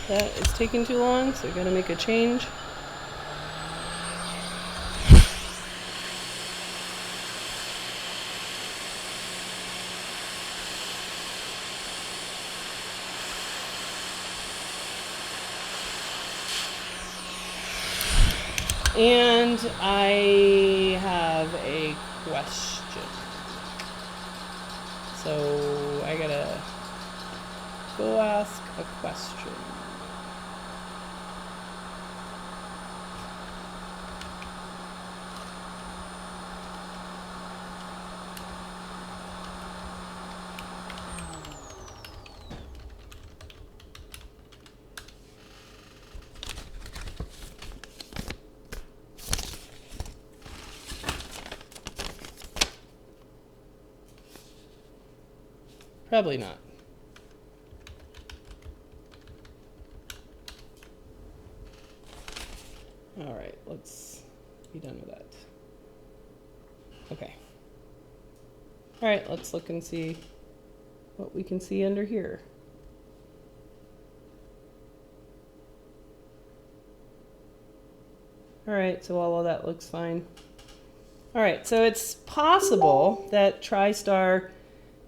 That is taking too long, so I gotta make a change. And I have a question. So I gotta go ask a question. Probably not. All right, let's be done with that. Okay. All right, let's look and see what we can see under here. All right, so all of that looks fine. All right, so it's possible that TriStar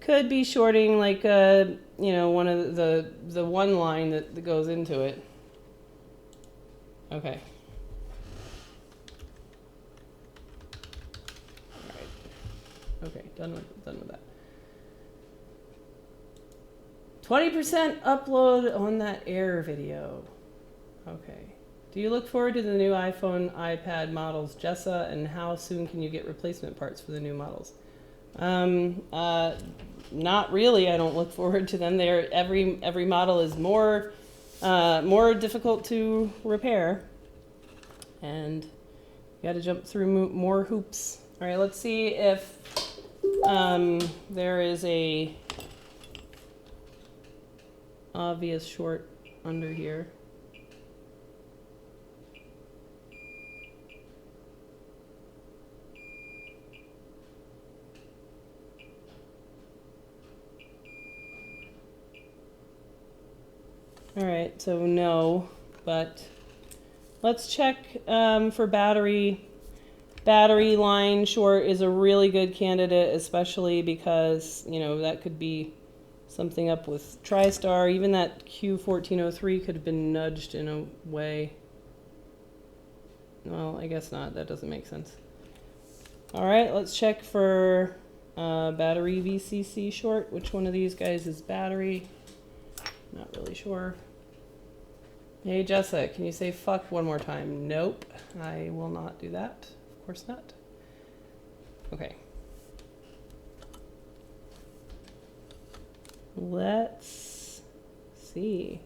could be shorting like one of the one line that goes into it. Okay. All right. Okay, done with that. 20% upload on that Air video. Okay. Do you look forward to the new iPhone, iPad models, Jessa, and how soon can you get replacement parts for the new models? Not really. I don't look forward to them. Every model is more difficult to repair, and you got to jump through more hoops. All right, let's see if there is a obvious short under here. All right, so no, but let's check for battery. Battery line short is a really good candidate, especially because, that could be something up with TriStar. Even that Q1403 could have been nudged in a way. Well, I guess not. That doesn't make sense. All right, let's check for battery VCC short. Which one of these guys is battery? Not really sure. Hey, Jessa, can you say fuck one more time? Nope, I will not do that. Of course not. Okay. Let's see.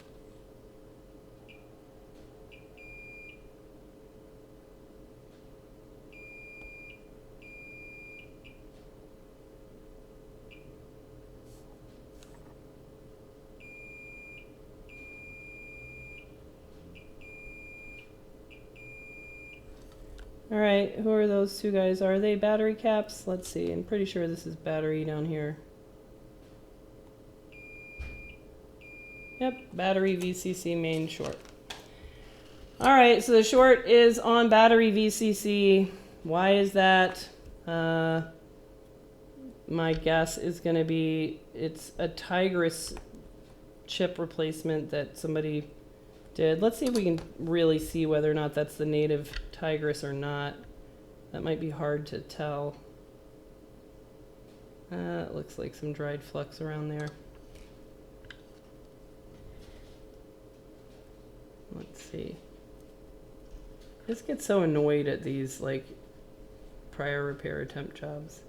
All right, who are those two guys? Are they battery caps? Let's see. I'm pretty sure this is battery down here. Yep, battery VCC main short. All right, so the short is on battery VCC. Why is that? My guess is going to be it's a Tigris chip replacement that somebody did. Let's see if we can really see whether or not that's the native Tigris or not. That might be hard to tell. It looks like some dried flux around there. Let's see. I just get so annoyed at these prior repair attempt jobs.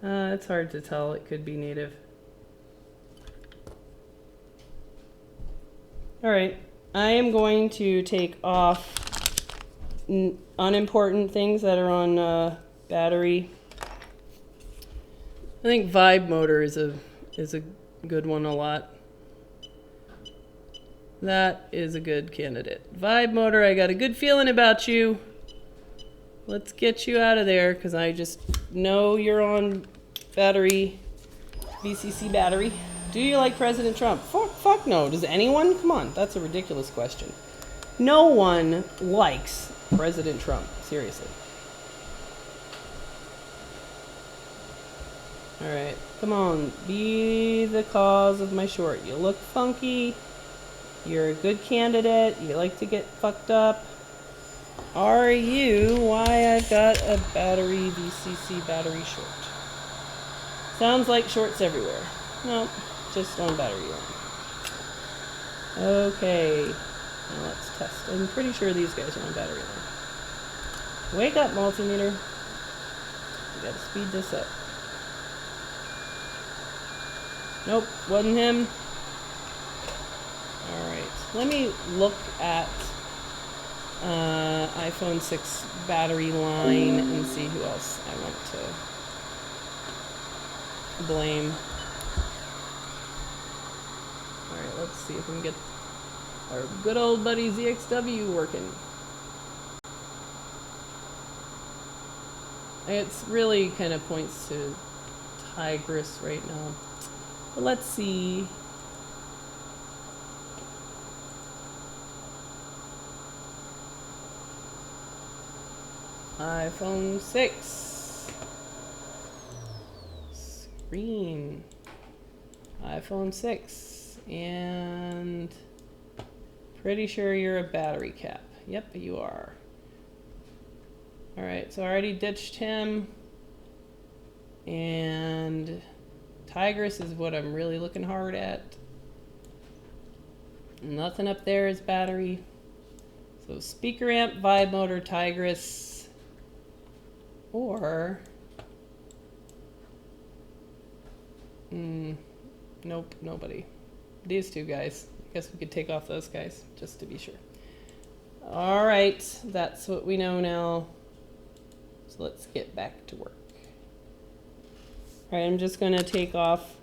It's hard to tell. It could be native. All right. I am going to take off unimportant things that are on battery. I think vibe motor is a good one a lot. That is a good candidate. Vibe motor, I got a good feeling about you. Let's get you out of there because I just know you're on battery, VCC battery. Do you like President Trump? Fuck no. Does anyone? Come on, that's a ridiculous question. No one likes President Trump. Seriously. Alright, come on, be the cause of my short. You look funky. You're a good candidate. You like to get fucked up. Are you why I've got a battery, VCC battery short? Sounds like shorts everywhere. No, just on battery one. Okay, now let's test. I'm pretty sure these guys are on battery one. Wake up, multimeter. We gotta speed this up. Nope, wasn't him. Alright, let me look at iPhone 6 battery line and see who else I want to blame. Alright, let's see if we can get our good old buddy ZXW working. It's really kind of points to Tigress right now. But let's see. iPhone 6. Screen. iPhone 6. And pretty sure you're a battery cap. Yep, you are. Alright, so I already ditched him. And Tigress is what I'm really looking hard at. Nothing up there is battery. So speaker amp, vibe motor, Tigress. Or nope, nobody. These two guys. I guess we could take off those guys just to be sure. Alright, that's what we know now. So let's get back to work. Alright, I'm just going to take off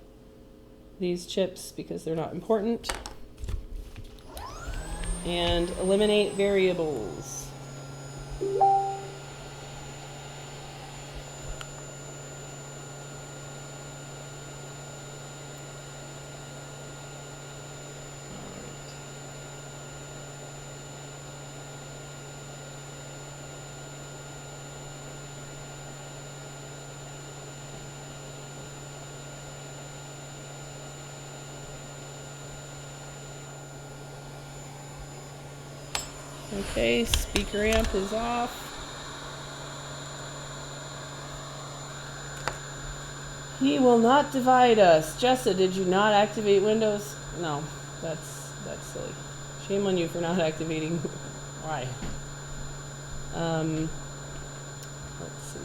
these chips because they're not important. And eliminate variables. Okay, speaker amp is off. He will not divide us. Jessa, did you not activate Windows? No, that's silly. Shame on you for not activating. Why? Let's see.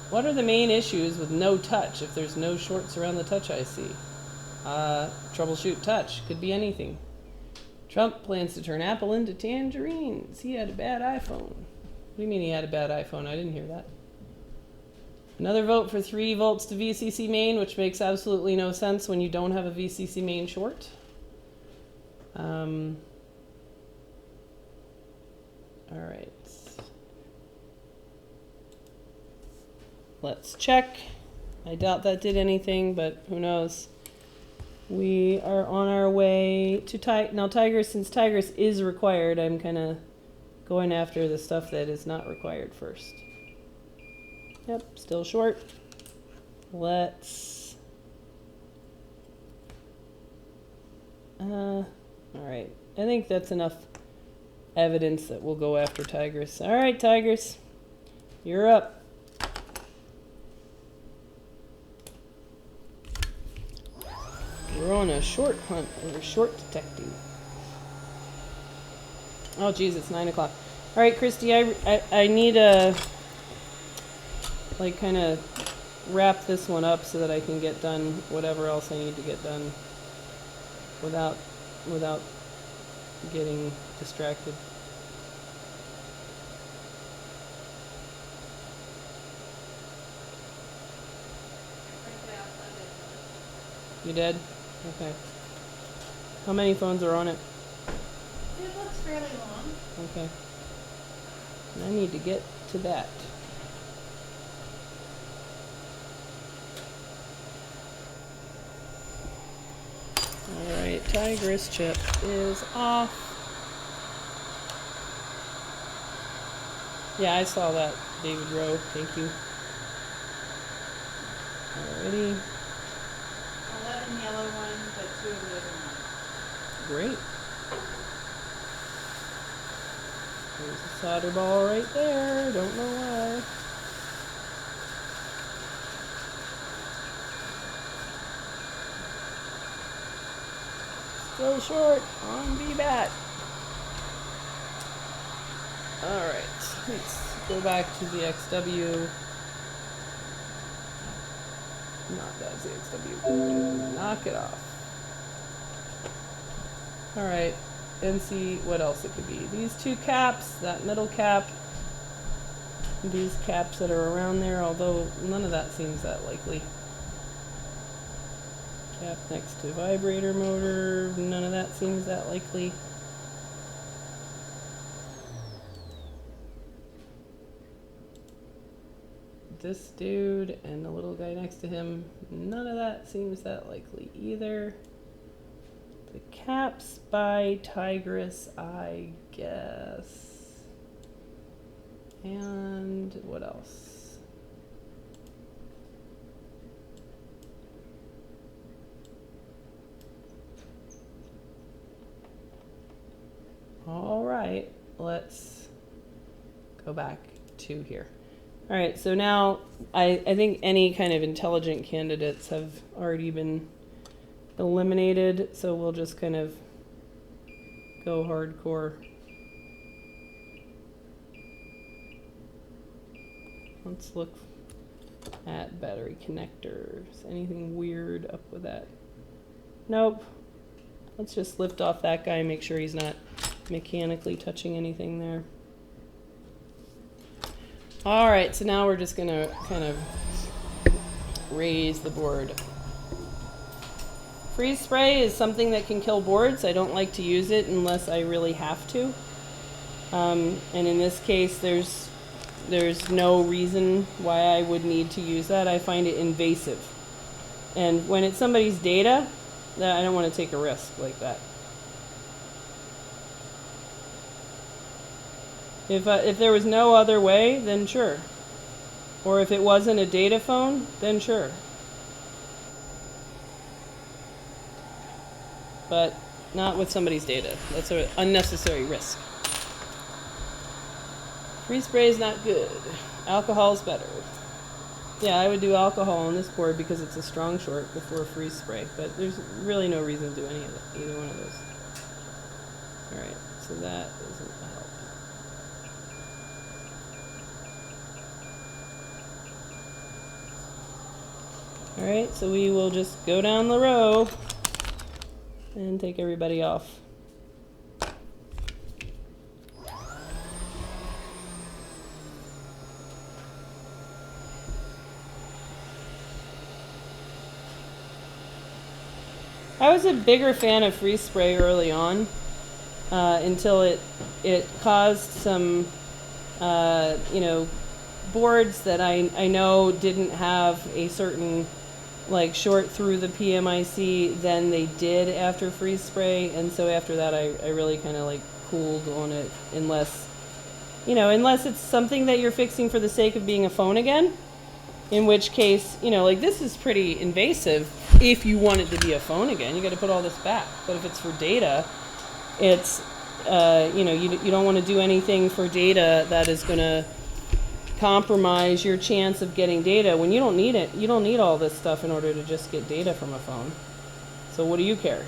What are the main issues with no touch if there's no shorts around the touch IC? Troubleshoot touch. Could be anything. Trump plans to turn Apple into tangerines. He had a bad iPhone. What do you mean he had a bad iPhone? I didn't hear that. Another vote for 3 volts to VCC main, which makes absolutely no sense when you don't have a VCC main short. Alright. Let's check. I doubt that did anything, but who knows. We are on our way to now Tigress. Since Tigress is required, I'm kind of going after the stuff that is not required first. Yep, still short. Let's alright. I think that's enough evidence that we'll go after Tigress. Alright, Tigress. You're up. We're on a short hunt. We're short detecting. Oh, geez, it's 9 o'clock. All right, Christy, I need to, like, kind of wrap this one up so that I can get done whatever else I need to get done without getting distracted. You did? Okay. How many phones are on it? It looks fairly long. Okay. And I need to get to that. Alright, Tigress chip is off. Yeah, I saw that, David Rowe. Thank you. Alrighty. 11 yellow ones, but 2 of those are not. Great. There's a solder ball right there. Don't know why. Still short on VBAT. Alright, let's go back to the XW. Not that's the XW. Knock it off. Alright, and see what else it could be. These 2 caps, that middle cap, these caps that are around there, although none of that seems that likely. Cap next to vibrator motor, none of that seems that likely. This dude and the little guy next to him, none of that seems that likely either. The caps by Tigress, I guess. And what else? All right, let's go back to here. All right, so now I think any kind of intelligent candidates have already been eliminated, so we'll just kind of go hardcore. Let's look at battery connectors. Anything weird up with that? Nope. Let's just lift off that guy and make sure he's not mechanically touching anything there. All right, so now we're just gonna kind of raise the board. Freeze spray is something that can kill boards. I don't like to use it unless I really have to. And in this case, there's no reason why I would need to use that. I find it invasive. And when it's somebody's data, I don't want to take a risk like that. If there was no other way, then sure. Or if it wasn't a data phone, then sure. But not with somebody's data. That's an unnecessary risk. Freeze spray is not good. Alcohol is better. Yeah, I would do alcohol on this board because it's a strong short before freeze spray, but there's really no reason to do any of that, either one of those. Alright, so that doesn't help. Alright, so we will just go down the row and take everybody off. I was a bigger fan of freeze spray early on until it caused some boards that I know didn't have a certain like short through the PMIC than they did after freeze spray, and so after that I really kind of like cooled on it unless it's something that you're fixing for the sake of being a phone again, in which case like this is pretty invasive. If you want it to be a phone again, you got to put all this back. But if it's for data, it's you don't want to do anything for data that is going to compromise your chance of getting data when you don't need it. You don't need all this stuff in order to just get data from a phone. So what do you care,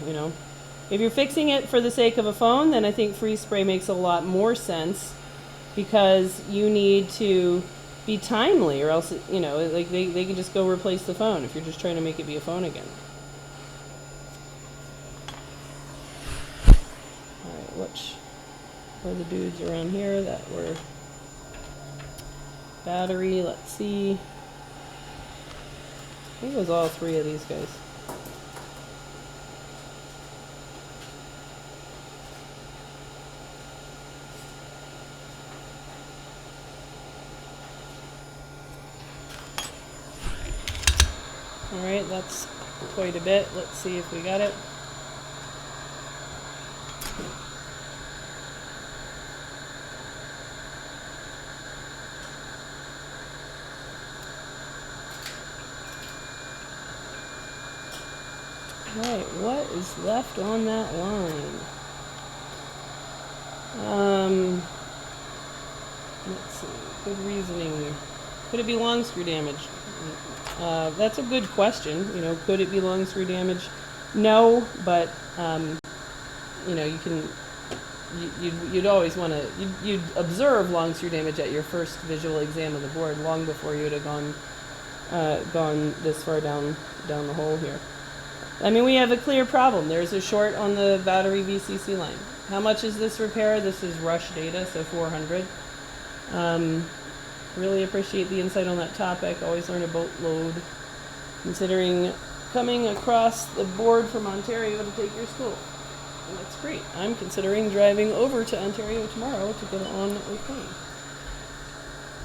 If you're fixing it for the sake of a phone, then I think freeze spray makes a lot more sense, because you need to be timely, or else like they can just go replace the phone if you're just trying to make it be a phone again. All right, which are the dudes around here that were battery? Let's see. I think it was all 3 of these guys. All right, that's quite a bit. Let's see if we got it. Alright, what is left on that line? Let's see. Good reasoning. Could it be long screw damage? That's a good question. You know, could it be long screw damage? No, but you know, you can. You'd always want to. You'd observe long screw damage at your first visual exam of the board long before you would have gone this far down the hole here. I mean, we have a clear problem. There's a short on the battery VCC line. How much is this repair? This is rush data, so 400. Really appreciate the insight on that topic. Always learn a boatload. Considering coming across the board from Ontario to take your school. And that's great. I'm considering driving over to Ontario tomorrow to get on a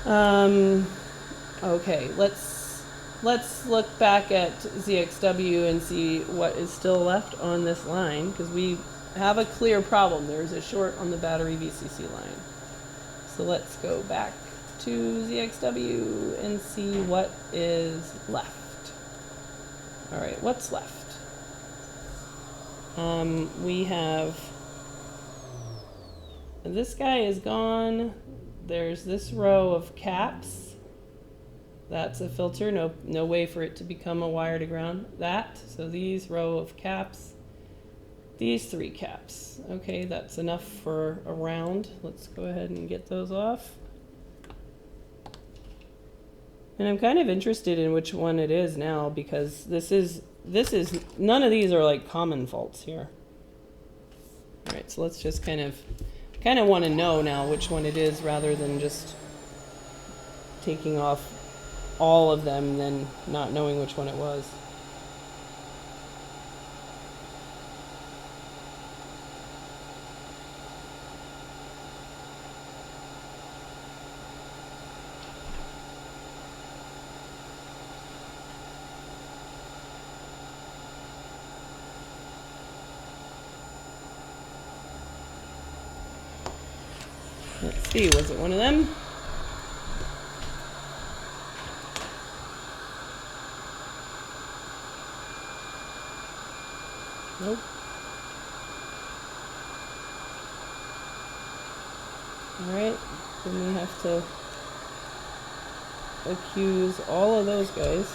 plane. Okay, let's look back at ZXW and see what is still left on this line, because we have a clear problem. There's a short on the battery VCC line. So let's go back to ZXW and see what is left. All right, what's left? We have, this guy is gone. There's this row of caps. That's a filter. No way for it to become a wire to ground. So these row of caps. These 3 caps. Okay, that's enough for a round. Let's go ahead and get those off. And I'm kind of interested in which one it is now, because this is none of these are like common faults here. All right, so let's just kind of want to know now which one it is, rather than just taking off all of them and then not knowing which one it was. Let's see, was it one of them? Nope. Alright, then we have to accuse all of those guys.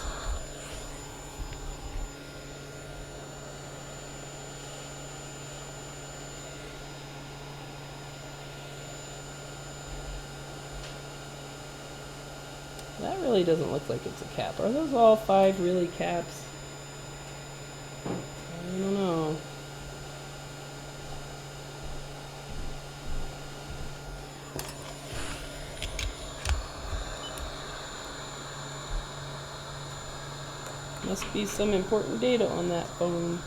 That really doesn't look like it's a cap. Are those all 5 really caps? I don't know. Must be some important data on that phone.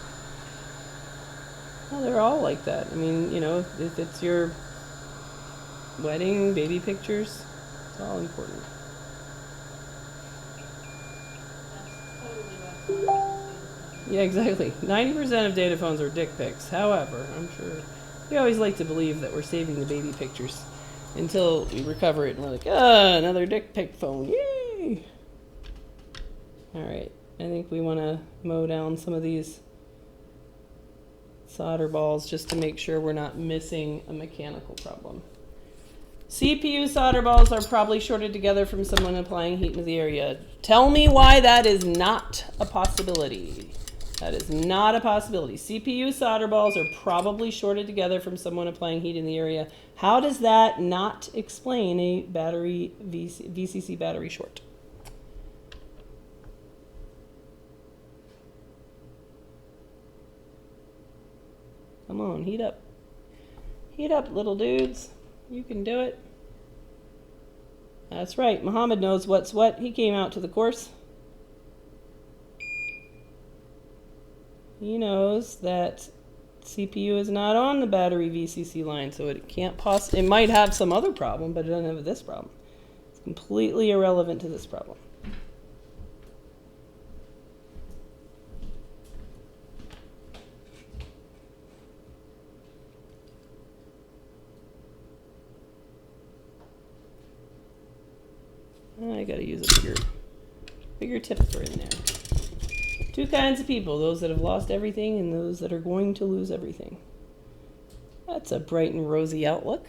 Well, they're all like that. I mean, you know, if it's your wedding, baby pictures, it's all important. Yeah, exactly. 90% of data phones are dick pics. However, I'm sure we always like to believe that we're saving the baby pictures until we recover it and we're like, another dick pic phone. Yay! Alright, I think we want to mow down some of these solder balls just to make sure we're not missing a mechanical problem. CPU solder balls are probably shorted together from someone applying heat into the area. Tell me why that is not a possibility. That is not a possibility. CPU solder balls are probably shorted together from someone applying heat in the area. How does that not explain a battery VCC battery short? Come on, heat up. Heat up, little dudes. You can do it. That's right. Muhammad knows what's what. He came out to the course. He knows that CPU is not on the battery VCC line, so it can't it might have some other problem, but it doesn't have this problem. It's completely irrelevant to this problem. I gotta use a bigger tip for in there. Two kinds of people, those that have lost everything and those that are going to lose everything. That's a bright and rosy outlook.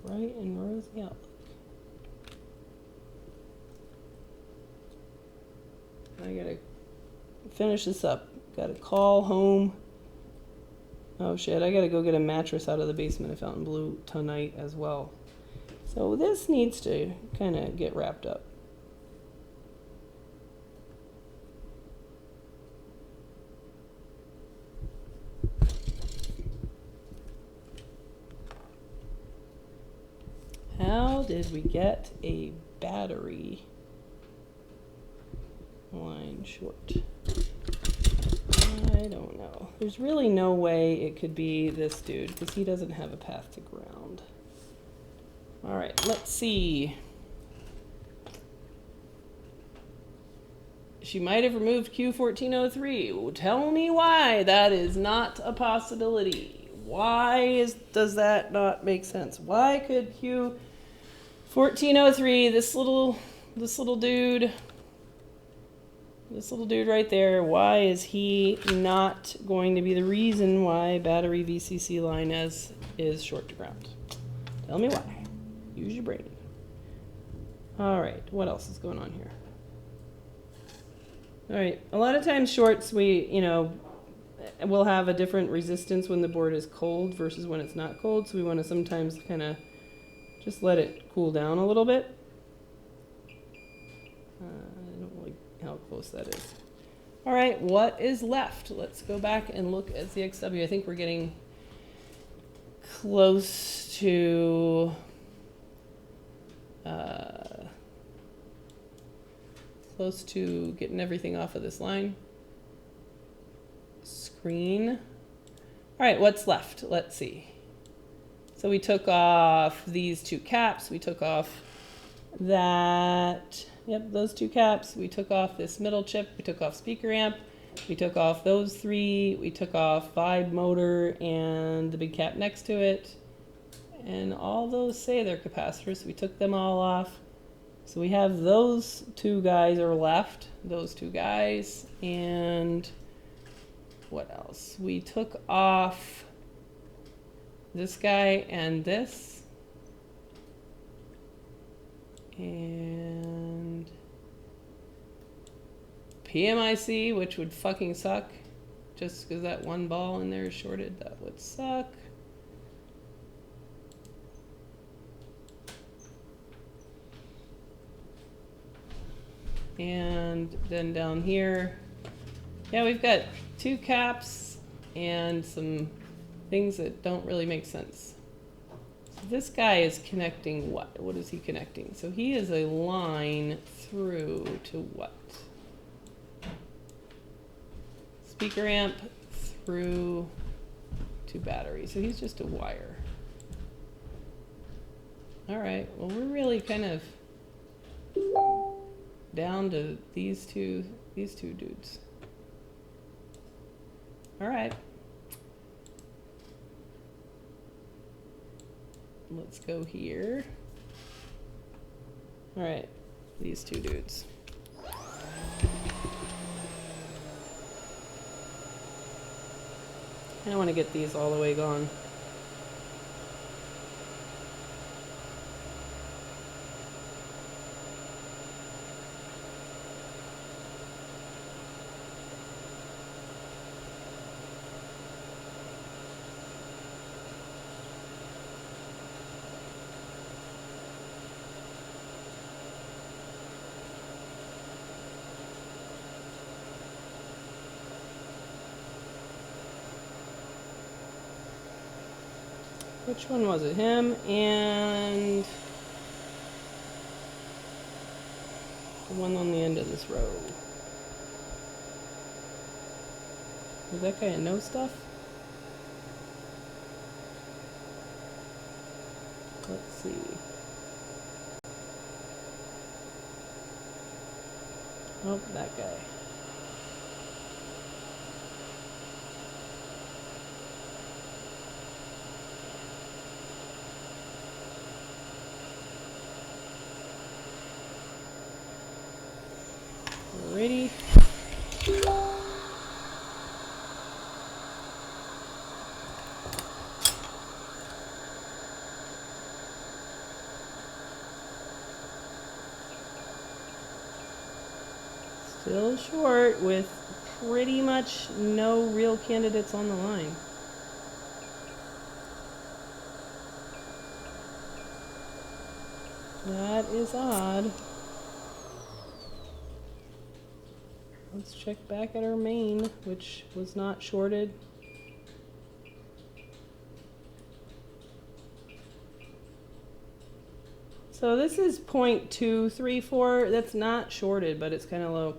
Bright and rosy outlook. I gotta finish this up. Gotta call home. Oh shit, I gotta go get a mattress out of the basement of Fountain Blue tonight as well. So this needs to kind of get wrapped up. How did we get a battery line short? I don't know. There's really no way it could be this dude because he doesn't have a path to ground. All right, let's see. She might have removed Q1403. Tell me why that is not a possibility. Why does that not make sense? Why could Q1403, this little dude right there, why is he not going to be the reason why battery VCC line is short to ground? Tell me why. Use your brain. All right, what else is going on here? All right, a lot of times shorts, we'll have a different resistance when the board is cold versus when it's not cold, so we want to sometimes kind of just let it cool down a little bit. I don't like how close that is. All right, what is left? Let's go back and look at the XW. I think we're getting close to getting everything off of this line. Screen. All right, what's left? Let's see. So we took off these two caps. We took off those two caps. We took off this middle chip. We took off speaker amp. We took off those three. We took off vibe motor and the big cap next to it. And all those say they're capacitors. We took them all off. So we have those two guys are left. Those two guys. And what else? We took off this guy and this. And PMIC, which would fucking suck. Just because that one ball in there is shorted, that would suck. And then down here, yeah, we've got two caps and some things that don't really make sense. So this guy is connecting what? What is he connecting? So he is a line through to what? Speaker amp through to battery. So he's just a wire. All right, well, we're really kind of down to these two dudes. All right. Let's go here. All right, these two dudes. I want to get these all the way gone. Which one was it? Him and the one on the end of this row. Was that guy a no stuff? Let's see. Oh, that guy. Alrighty. Still short with pretty much no real candidates on the line. That is odd. Let's check back at our main, which was not shorted. So this is 0.234. That's not shorted, but it's kind of low.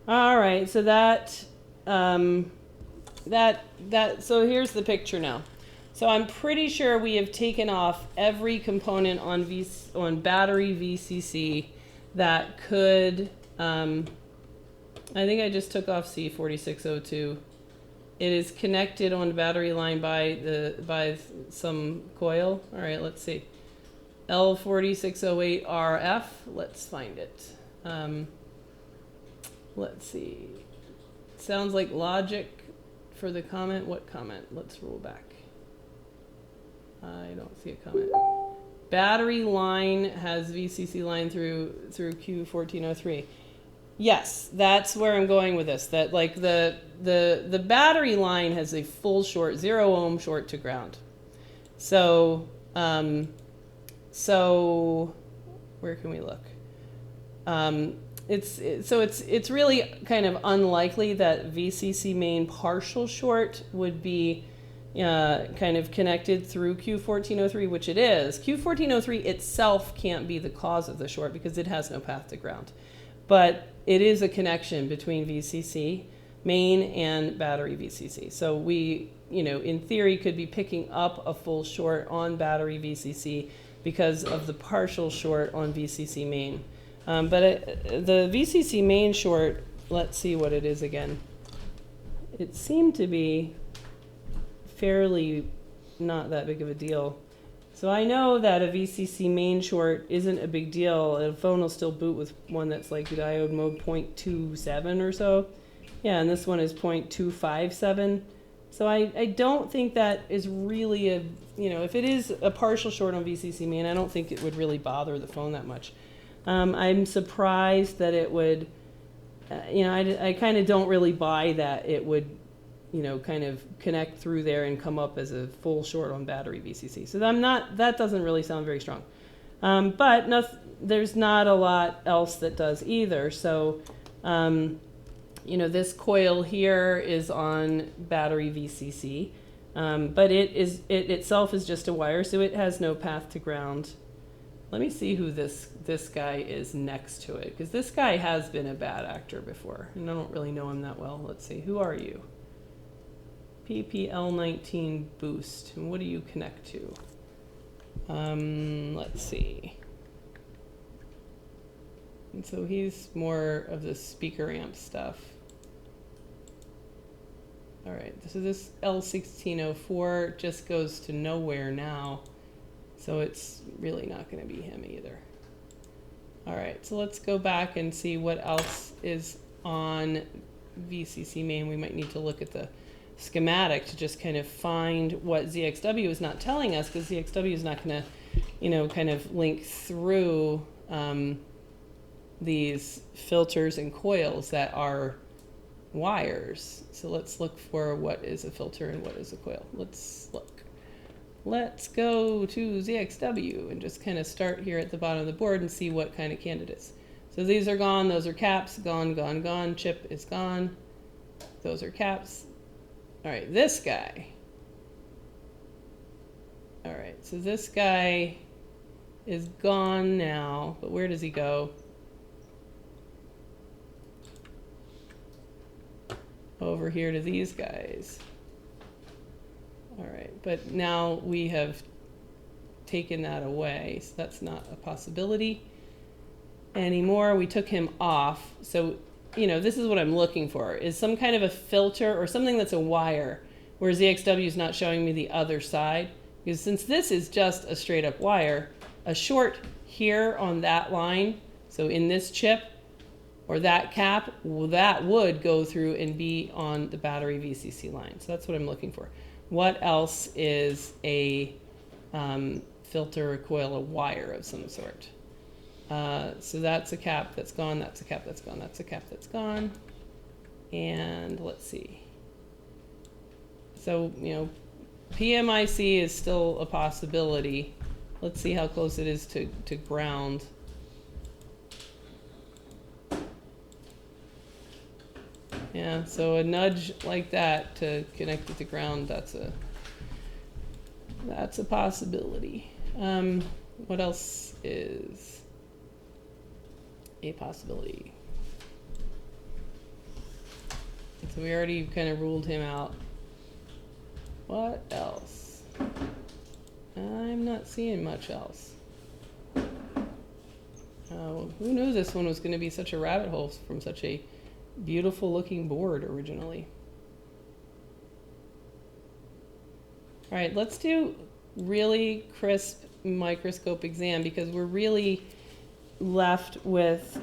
All right, so so here's the picture now. So I'm pretty sure we have taken off every component on battery VCC that could, I think I just took off C4602. It is connected on the battery line by some coil. All right, let's see. L4608RF, let's find it. Let's see. Sounds like logic for the comment. What comment? Let's roll back. I don't see a comment. Battery line has VCC line through Q1403. Yes, that's where I'm going with this. That like the battery line has a full short, 0 ohm short to ground. So so where can we look? It's really kind of unlikely that VCC main partial short would be kind of connected through Q1403, which it is. Q1403 itself can't be the cause of the short because it has no path to ground. But it is a connection between VCC main and battery VCC. So we, in theory, could be picking up a full short on battery VCC because of the partial short on VCC main. The VCC main short, let's see what it is again. It seemed to be fairly not that big of a deal. So I know that a VCC main short isn't a big deal. A phone will still boot with one that's like diode mode 0.27 or so. Yeah, and this one is 0.257. So I don't think that is really if it is a partial short on VCC main, I don't think it would really bother the phone that much. I'm surprised that it would, I kind of don't really buy that it would, kind of connect through there and come up as a full short on battery VCC. So that doesn't really sound very strong. But there's not a lot else that does either. So, this coil here is on battery VCC, but it itself is just a wire, so it has no path to ground. Let me see who this guy is next to it, because this guy has been a bad actor before, and I don't really know him that well. Let's see, who are you? PPL19 boost, and what do you connect to? Let's see. And so he's more of the speaker amp stuff. All right, so this L1604 just goes to nowhere now. So it's really not going to be him either. All right, so let's go back and see what else is on VCC main. We might need to look at the schematic to just kind of find what ZXW is not telling us, because ZXW is not going to, kind of link through these filters and coils that are wires. So let's look for what is a filter and what is a coil. Let's look. Let's go to ZXW and just kind of start here at the bottom of the board and see what kind of candidates. So these are gone, those are caps, gone, gone, gone, chip is gone. Those are caps. All right, this guy. All right, so this guy is gone now, but where does he go? Over here to these guys. All right, but now we have taken that away, so that's not a possibility anymore. We took him off. So, this is what I'm looking for, is some kind of a filter or something that's a wire where ZXW is not showing me the other side. Because since this is just a straight up wire, a short here on that line, so in this chip, or that cap, that would go through and be on the battery VCC line. So that's what I'm looking for. What else is a filter, a coil, a wire of some sort? So that's a cap that's gone, that's a cap that's gone, that's a cap that's gone. And let's see. So, you know, PMIC is still a possibility. Let's see how close it is to ground. Yeah, so a nudge like that to connect it to ground, that's a possibility. What else is a possibility? So we already kind of ruled him out. What else? I'm not seeing much else. Oh, who knew this one was going to be such a rabbit hole from such a beautiful looking board originally. All right, let's do really crisp microscope exam because we're really left with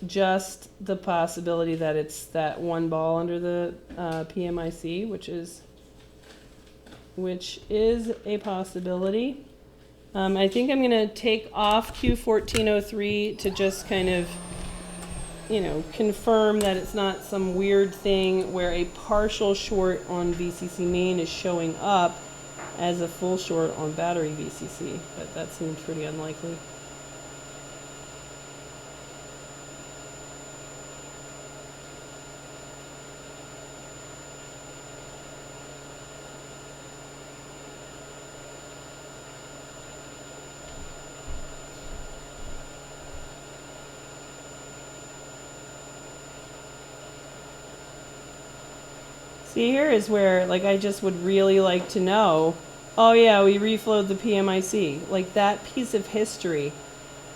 just the possibility that it's that one ball under the PMIC, which is a possibility. I think I'm going to take off Q1403 to just kind of, you know, confirm that it's not some weird thing where a partial short on VCC main is showing up as a full short on battery VCC, but that seems pretty unlikely. See, here is where, like, I just would really like to know, oh yeah, we reflowed the PMIC. Like, that piece of history,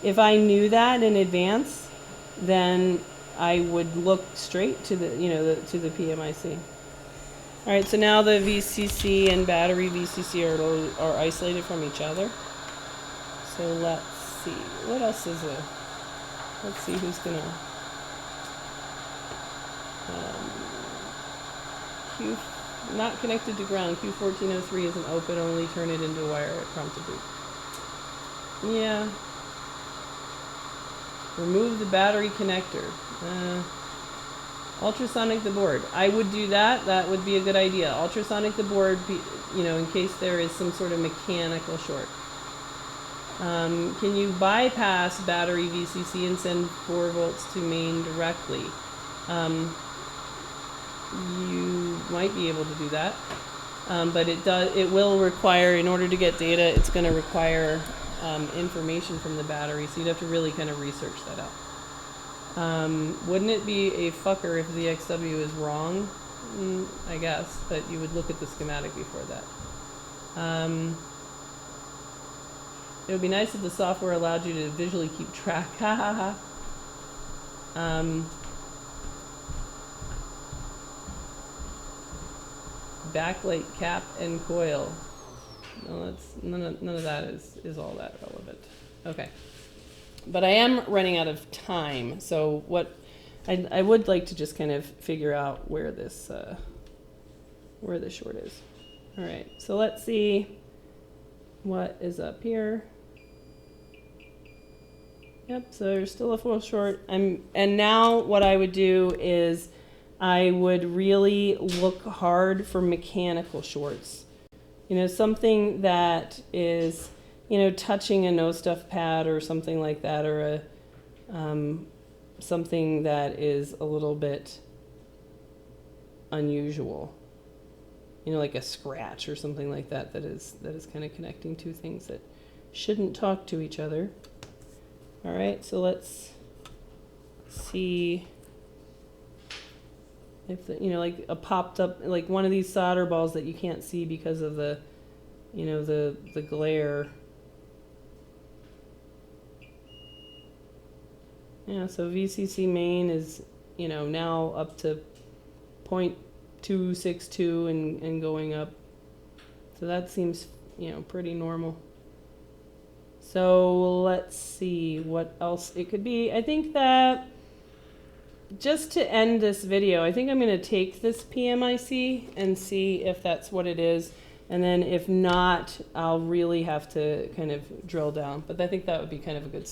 if I knew that in advance, then I would look straight to the, you know, to the PMIC. All right, so now the VCC and battery VCC are isolated from each other. So let's see, what else is there? Let's see who's gonna... Q not connected to ground. Q1403 isn't open. Only turn it into wire at prompted boot. Yeah. Remove the battery connector. Ultrasonic the board. I would do that. That would be a good idea. Ultrasonic the board, you know, in case there is some sort of mechanical short. Can you bypass battery VCC and send 4 volts to main directly? You might be able to do that, but it will require, in order to get data, it's going to require information from the battery, so you'd have to really kind of research that out. Wouldn't it be a fucker if the XW is wrong? I guess, but you would look at the schematic before that. It would be nice if the software allowed you to visually keep track. Ha ha ha. Backlight cap and coil. No, that's none of that is all that relevant. Okay, but I am running out of time. So what I would like to just kind of figure out where this short is. All right, so let's see what is up here. Yep, so there's still a full short. And now what I would do is I would really look hard for mechanical shorts. You know, something that is, you know, touching a no stuff pad or something like that, or a something that is a little bit unusual. You know, like a scratch or something like that that is kind of connecting two things that shouldn't talk to each other. All right, so let's see if the, you know, like a popped up, like one of these solder balls that you can't see because of the, you know, the glare. Yeah, so VCC main is, you know, now up to 0.262 and going up. So that seems, you know, pretty normal. So let's see what else it could be. I think that just to end this video, I think I'm going to take this PMIC and see if that's what it is. And then if not, I'll really have to kind of drill down. But I think that would be kind of a good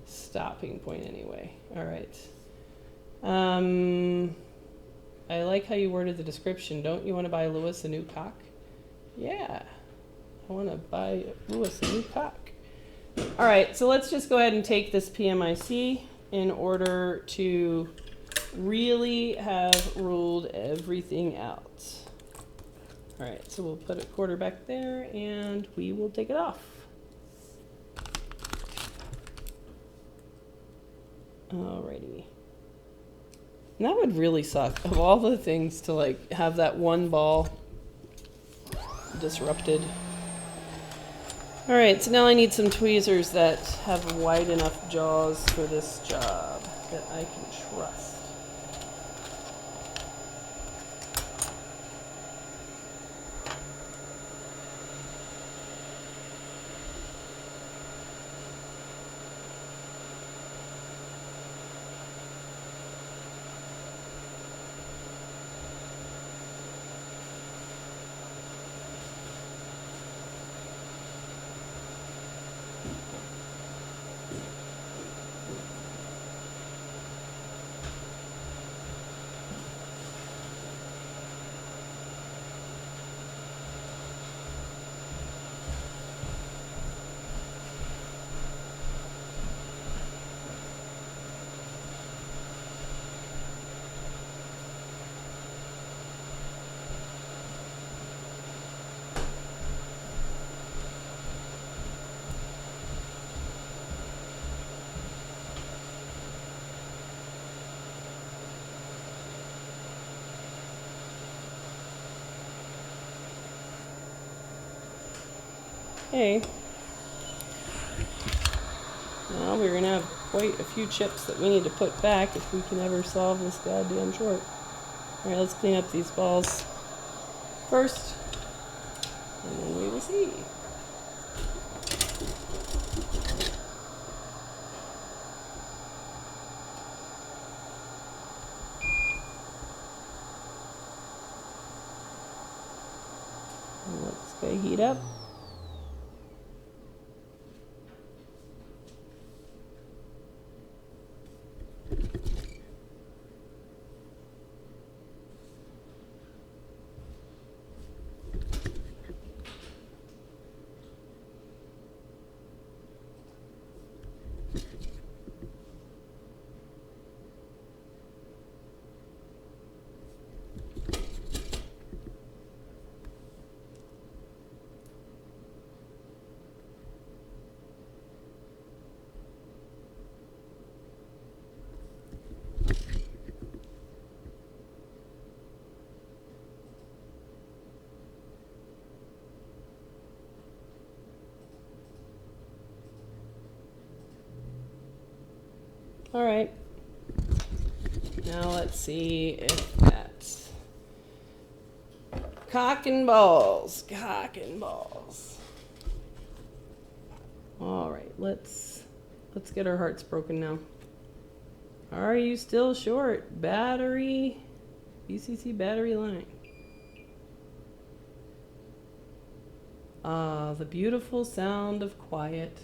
stopping point anyway. All right. I like how you worded the description. Don't you want to buy Lewis a new cock? Yeah. I want to buy Lewis a new cock. All right, so let's just go ahead and take this PMIC in order to really have ruled everything out. All right, so we'll put a quarter back there and we will take it off. Alrighty. And that would really suck, of all the things, to like have that one ball disrupted. All right, so now I need some tweezers that have wide enough jaws for this job that I can trust. Okay. Now we're going to have quite a few chips that we need to put back if we can ever solve this goddamn short. Alright, let's clean up these balls first, and then we will see. And let's go heat up. All right, now let's see if that's cock and balls. All right, let's get our hearts broken now. Are you still short? Battery, BCC battery line. Ah, the beautiful sound of quiet.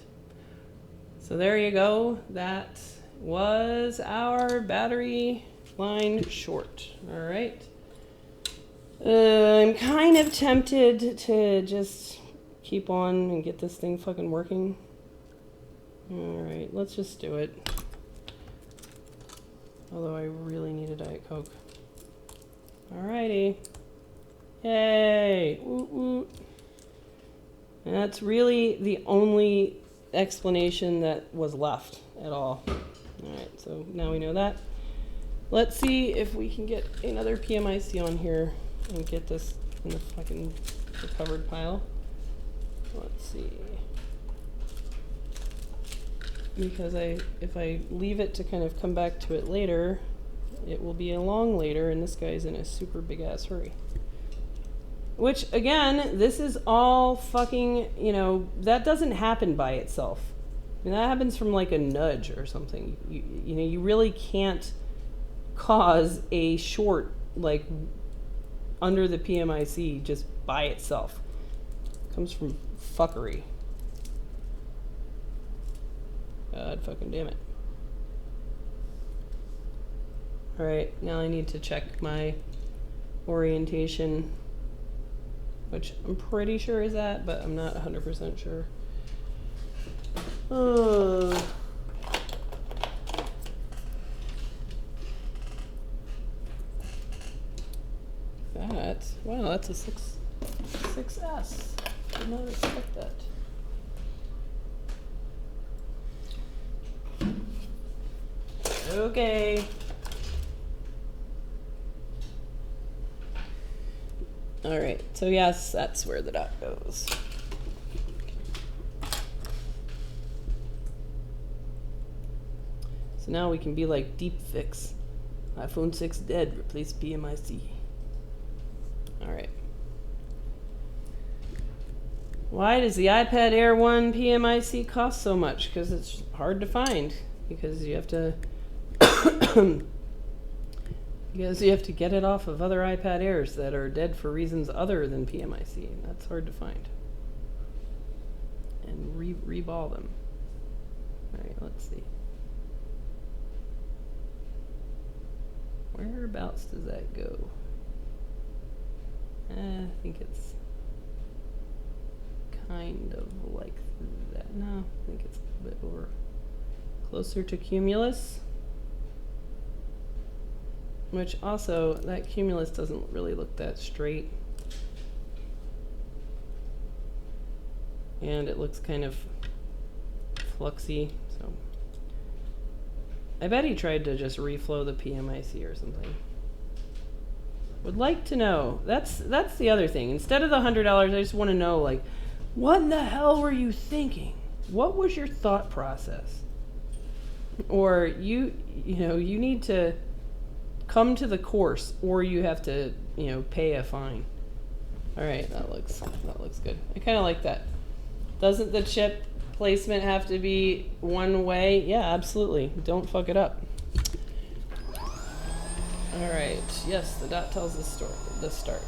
So there you go. That was our battery line short. All right. I'm kind of tempted to just keep on and get this thing fucking working. All right, let's just do it. Although I really need a Diet Coke. Alrighty. Yay! Woot woot. And that's really the only explanation that was left at all. Alright, so now we know that. Let's see if we can get another PMIC on here and get this in the fucking recovered pile. Let's see. Because if I leave it to kind of come back to it later, it will be a long later, and this guy's in a super big ass hurry. Which, again, this is all fucking, you know, that doesn't happen by itself. I mean, that happens from like a nudge or something. You know, you really can't cause a short, like, under the PMIC just by itself. It comes from fuckery. God fucking damn it. Alright, now I need to check my orientation, which I'm pretty sure is that, but I'm not 100% sure. Wow, that's a 6S. Did not expect that. Okay. All right, so yes, that's where the dot goes. So now we can be like deep fix. iPhone 6 dead, replace PMIC. All right. Why does the iPad Air 1 PMIC cost so much? Because it's hard to find. Because you have to get it off of other iPad Airs that are dead for reasons other than PMIC. And that's hard to find. And reball them. All right, let's see. Whereabouts does that go? I think it's kind of like that. No, I think it's a bit over closer to cumulus. Which also, that cumulus doesn't really look that straight. And it looks kind of fluxy, so. I bet he tried to just reflow the PMIC or something. Would like to know. That's the other thing. Instead of the $100, I just want to know, like, what in the hell were you thinking? What was your thought process? Or you need to come to the course, or you have to, pay a fine. All right, that looks good. I kind of like that. Doesn't the chip placement have to be one way? Yeah, absolutely. Don't fuck it up. All right. Yes, the dot tells the start.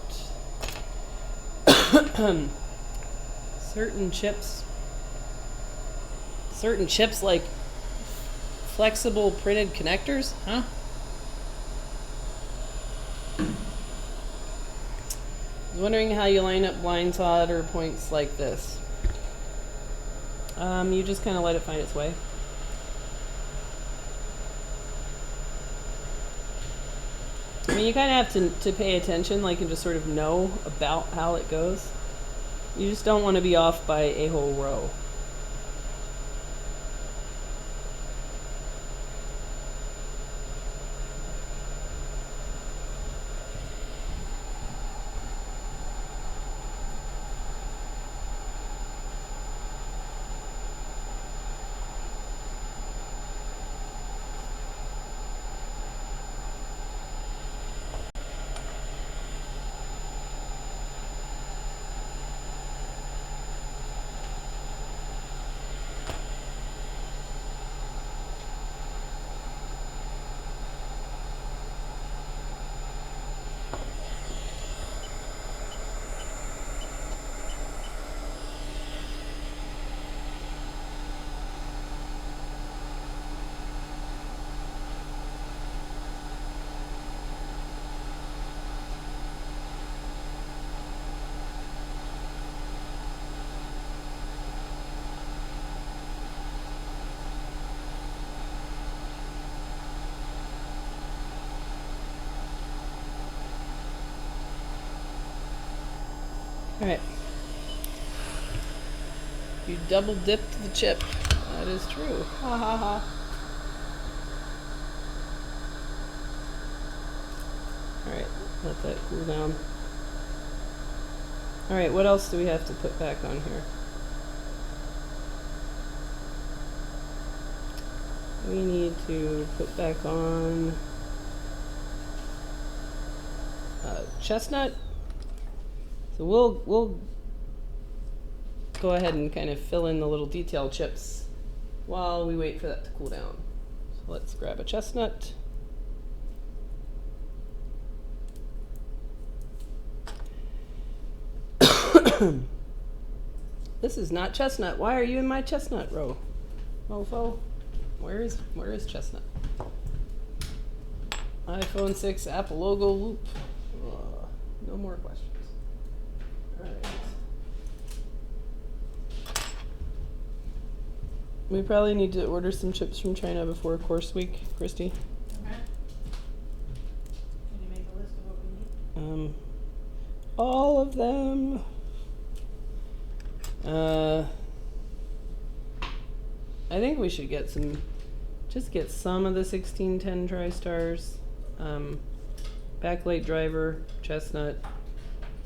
Certain chips like flexible printed connectors, huh? I was wondering how you line up blind solder points like this. You just kind of let it find its way. I mean, you kind of have to pay attention, like, and just sort of know about how it goes. You just don't want to be off by a whole row. Alright. You double dipped the chip. That is true. Ha ha ha. Alright, let that cool down. Alright, what else do we have to put back on here? We need to put back on chestnut. So we'll go ahead and kind of fill in the little detail chips while we wait for that to cool down. So let's grab a chestnut. This is not chestnut. Why are you in my chestnut row, mofo? Where is chestnut? iPhone 6 Apple logo loop. No more questions. All right. We probably need to order some chips from China before course week, Christy. Okay. Can you make a list of what we need? All of them. I think we should get some of the 1610 TriStars. Backlight driver, chestnut.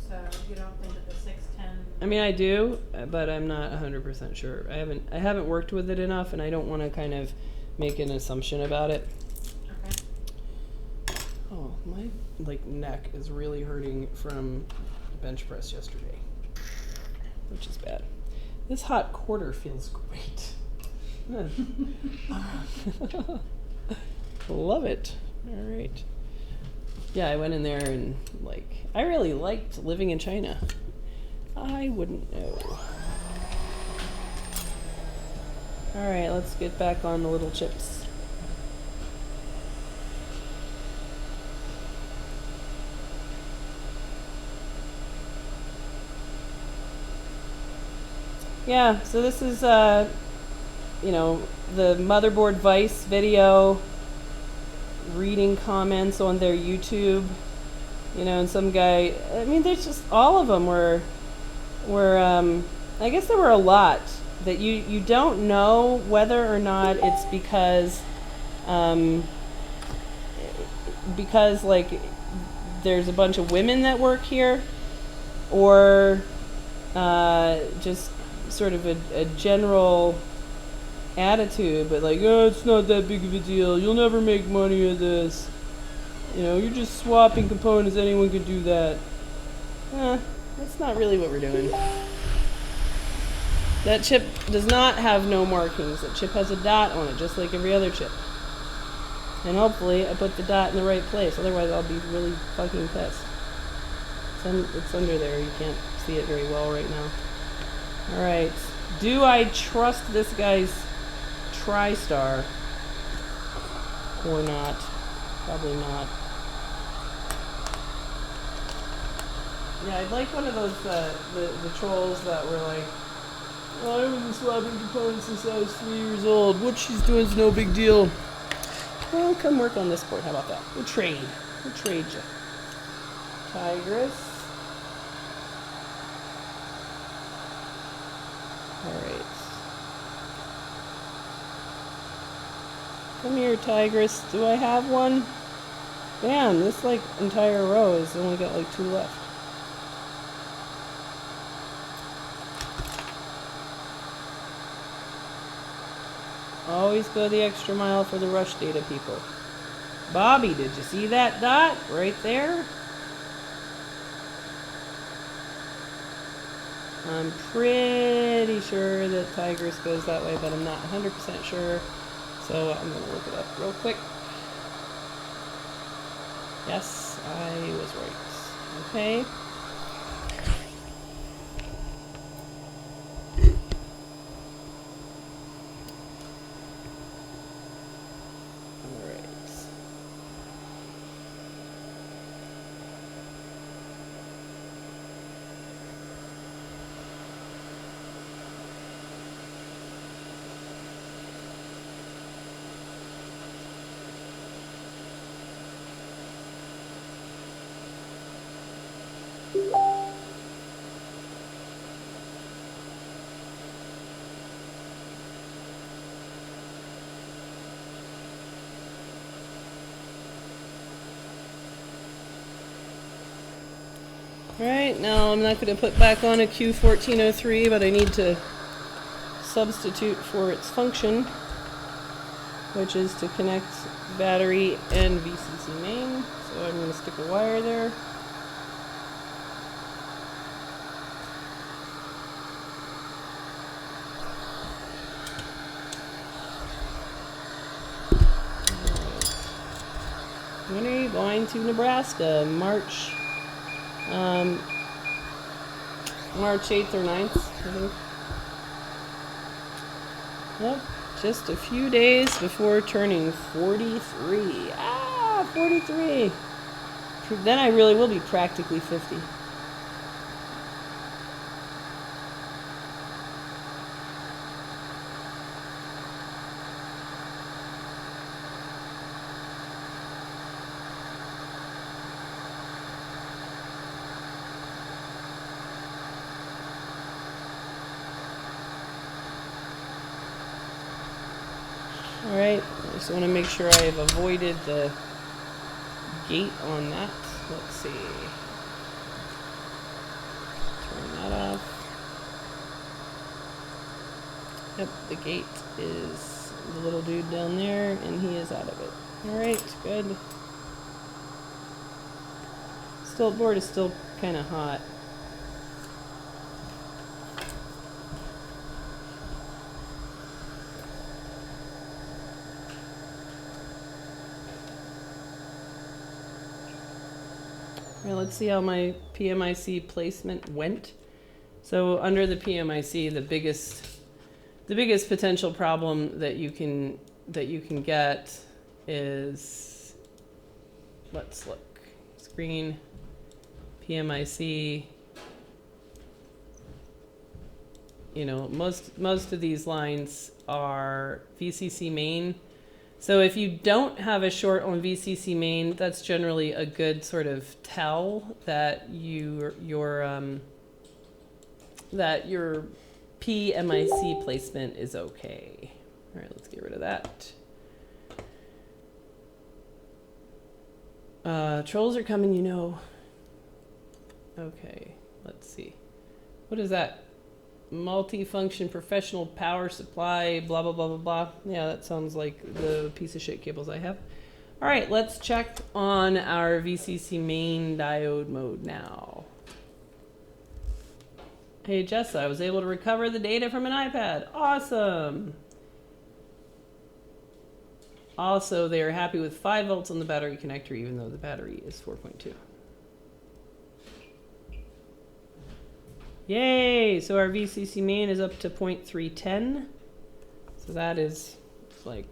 So you don't think that the 610? I mean, I do, but I'm not 100% sure. I haven't worked with it enough, and I don't want to kind of make an assumption about it. Okay. Oh, my neck is really hurting from bench press yesterday, which is bad. This hot quarter feels great. Love it. All right. Yeah, I went in there and I really liked living in China. I wouldn't know. All right, let's get back on the little chips. Yeah, so this is, the motherboard Vice video, reading comments on their YouTube, and some guy, I mean, there's just, all of them were I guess there were a lot that you don't know whether or not it's because there's a bunch of women that work here, or just sort of a general attitude, but it's not that big of a deal, you'll never make money at this, you're just swapping components, anyone could do that. That's not really what we're doing. That chip does not have no markings. That chip has a dot on it, just like every other chip. And hopefully I put the dot in the right place, otherwise I'll be really fucking pissed. It's under there, you can't see it very well right now. Alright, do I trust this guy's TriStar or not? Probably not. Yeah, I'd like one of those, the trolls that were like, oh, I've been swapping components since I was 3 years old. What she's doing is no big deal. Well, come work on this board. How about that? We'll trade. We'll trade you. Tigress. Alright. Come here, Tigress. Do I have one? Damn, this entire row has only got 2 left. Always go the extra mile for the rush data people. Bobby, did you see that dot right there? I'm pretty sure that Tigress goes that way, but I'm not 100% sure. So I'm going to look it up real quick. Yes, I was right. Okay. Alright, now I'm not going to put back on a Q1403, but I need to substitute for its function, which is to connect battery and VCC main. So I'm going to stick a wire there. going to Nebraska, March 8th or 9th, I think. Yep, just a few days before turning 43. 43. Then I really will be practically 50. Alright, I just want to make sure I have avoided the gate on that. Let's see. Turn that off. Yep, the gate is the little dude down there, and he is out of it. Alright, good. Board is still kind of hot. Well, let's see how my PMIC placement went. So under the PMIC, the biggest potential problem that you can get is, let's look, screen, PMIC. You know, most of these lines are VCC main. So if you don't have a short on VCC main, that's generally a good sort of tell that your PMIC placement is okay. All right, let's get rid of that. Trolls are coming, you know. Okay, let's see. What is that? Multi-function professional power supply, blah, blah, blah, blah, blah. Yeah, that sounds like the piece of shit cables I have. All right, let's check on our VCC main diode mode now. Hey, Jessa, I was able to recover the data from an iPad. Awesome. Also, they are happy with 5 volts on the battery connector, even though the battery is 4.2. Yay! So our VCC main is up to 0.310. So that is like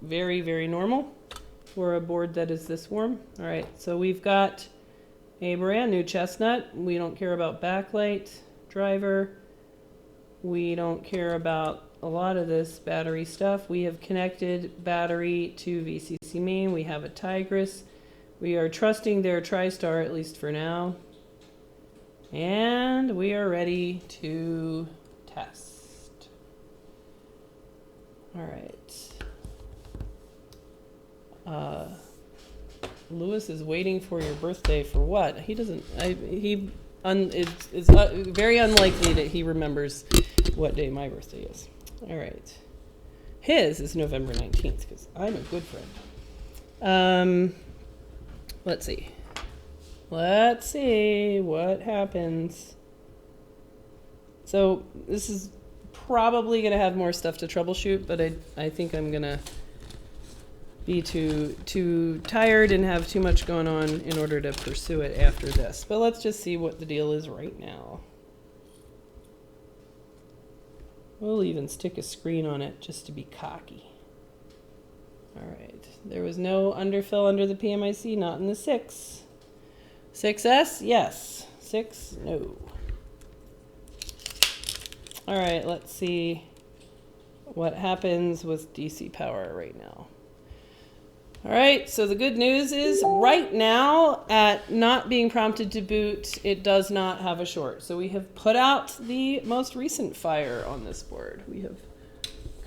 very, very normal for a board that is this warm. All right, so we've got a brand new chestnut. We don't care about backlight driver. We don't care about a lot of this battery stuff. We have connected battery to VCC main. We have a Tigris. We are trusting their TriStar, at least for now. And we are ready to test. All right. Lewis is waiting for your birthday for what? He doesn't. It's very unlikely that he remembers what day my birthday is. All right. His is November 19th because I'm a good friend. Let's see. Let's see what happens. So this is probably going to have more stuff to troubleshoot, but I think I'm going to be too tired and have too much going on in order to pursue it after this. But let's just see what the deal is right now. We'll even stick a screen on it just to be cocky. All right. There was no underfill under the PMIC, not in the 6. 6S, yes. 6, no. All right, let's see what happens with DC power right now. All right, so the good news is right now at not being prompted to boot, it does not have a short. So we have put out the most recent fire on this board. We have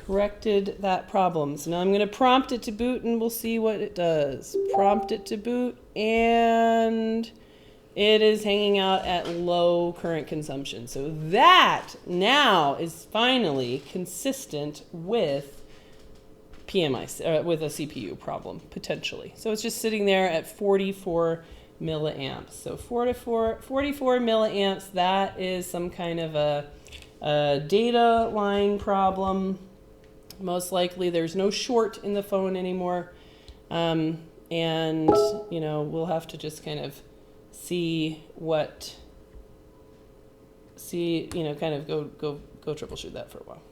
corrected that problem. So now I'm going to prompt it to boot and we'll see what it does. Prompt it to boot and it is hanging out at low current consumption. So that now is finally consistent with PMI, with a CPU problem, potentially. So it's just sitting there at 44 milliamps. So 44 milliamps, that is some kind of a data line problem. Most likely there's no short in the phone anymore. and, you know, we'll have to just kind of see, you know, kind of go troubleshoot that for a while.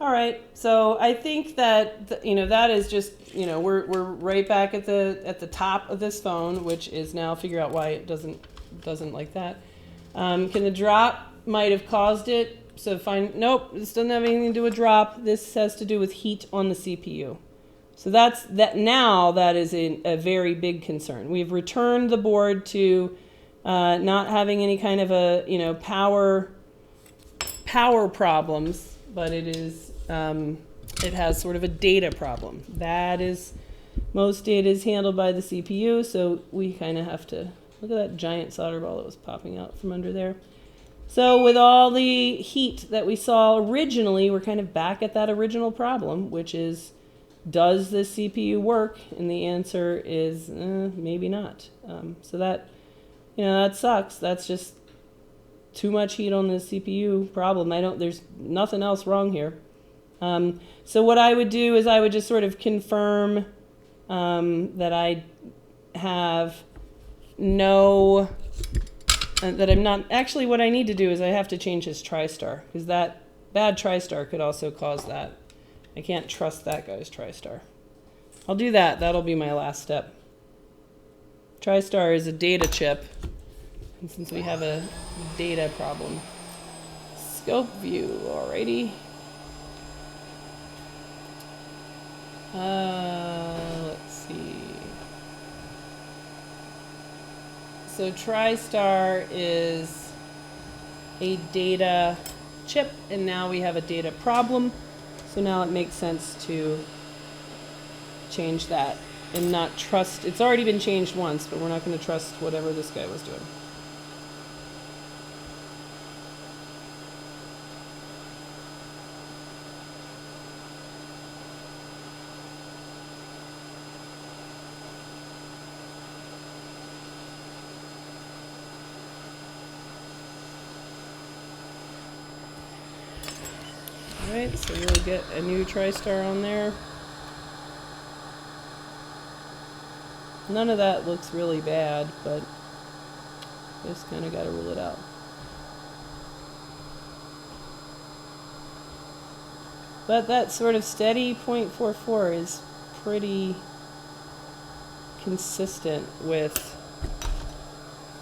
All right, so I think that you know, that is just, you know, we're right back at the top of this phone, which is now figure out why it doesn't like that. Can the drop might have caused it? So nope, this doesn't have anything to do with drop. This has to do with heat on the CPU. So that is a very big concern. We've returned the board to not having any kind of a, you know, power problems, but it has sort of a data problem. Most data is handled by the CPU, so we kind of have to look at that giant solder ball that was popping out from under there. So with all the heat that we saw originally, we're kind of back at that original problem, which is, does the CPU work? And the answer is maybe not. So that, you know, that sucks. That's just too much heat on the CPU problem. There's nothing else wrong here. So what I would do is I would just sort of confirm that I have that I'm not, actually what I need to do is I have to change his TriStar, because that bad TriStar could also cause that. I can't trust that guy's TriStar. I'll do that. That'll be my last step. TriStar is a data chip, and since we have a data problem. Scope view, alrighty. Let's see. So TriStar is a data chip, and now we have a data problem. So now it makes sense to change that and not trust. It's already been changed once, but we're not going to trust whatever this guy was doing. Alright, so we'll get a new TriStar on there. None of that looks really bad, but just kind of got to rule it out. But that sort of steady 0.44 is pretty consistent with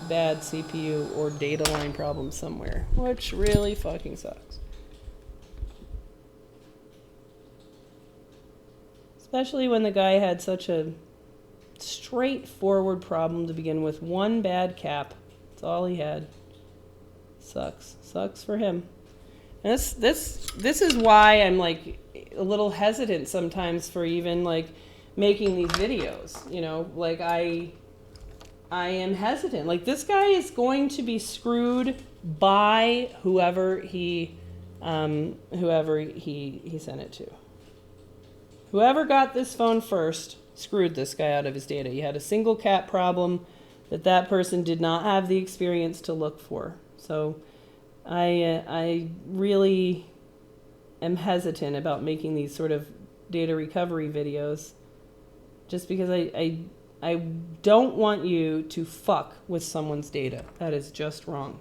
bad CPU or data line problems somewhere, which really fucking sucks. Especially when the guy had such a straightforward problem to begin with. One bad cap. That's all he had. Sucks. Sucks for him. And this is why I'm like a little hesitant sometimes for even like making these videos. You know, like I am hesitant. Like this guy is going to be screwed by whoever he sent it to. Whoever got this phone first screwed this guy out of his data. He had a single cap problem that person did not have the experience to look for. So I really am hesitant about making these sort of data recovery videos just because I don't want you to fuck with someone's data. That is just wrong.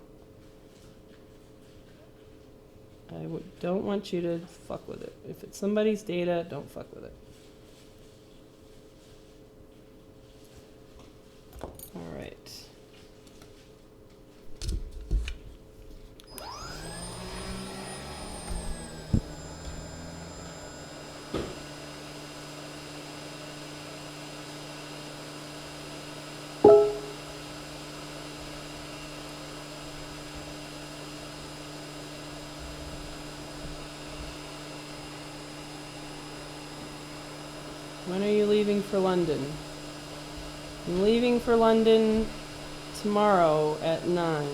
I don't want you to fuck with it. If it's somebody's data, don't fuck with it. All right. When are you leaving for London? I'm leaving for London tomorrow at 9.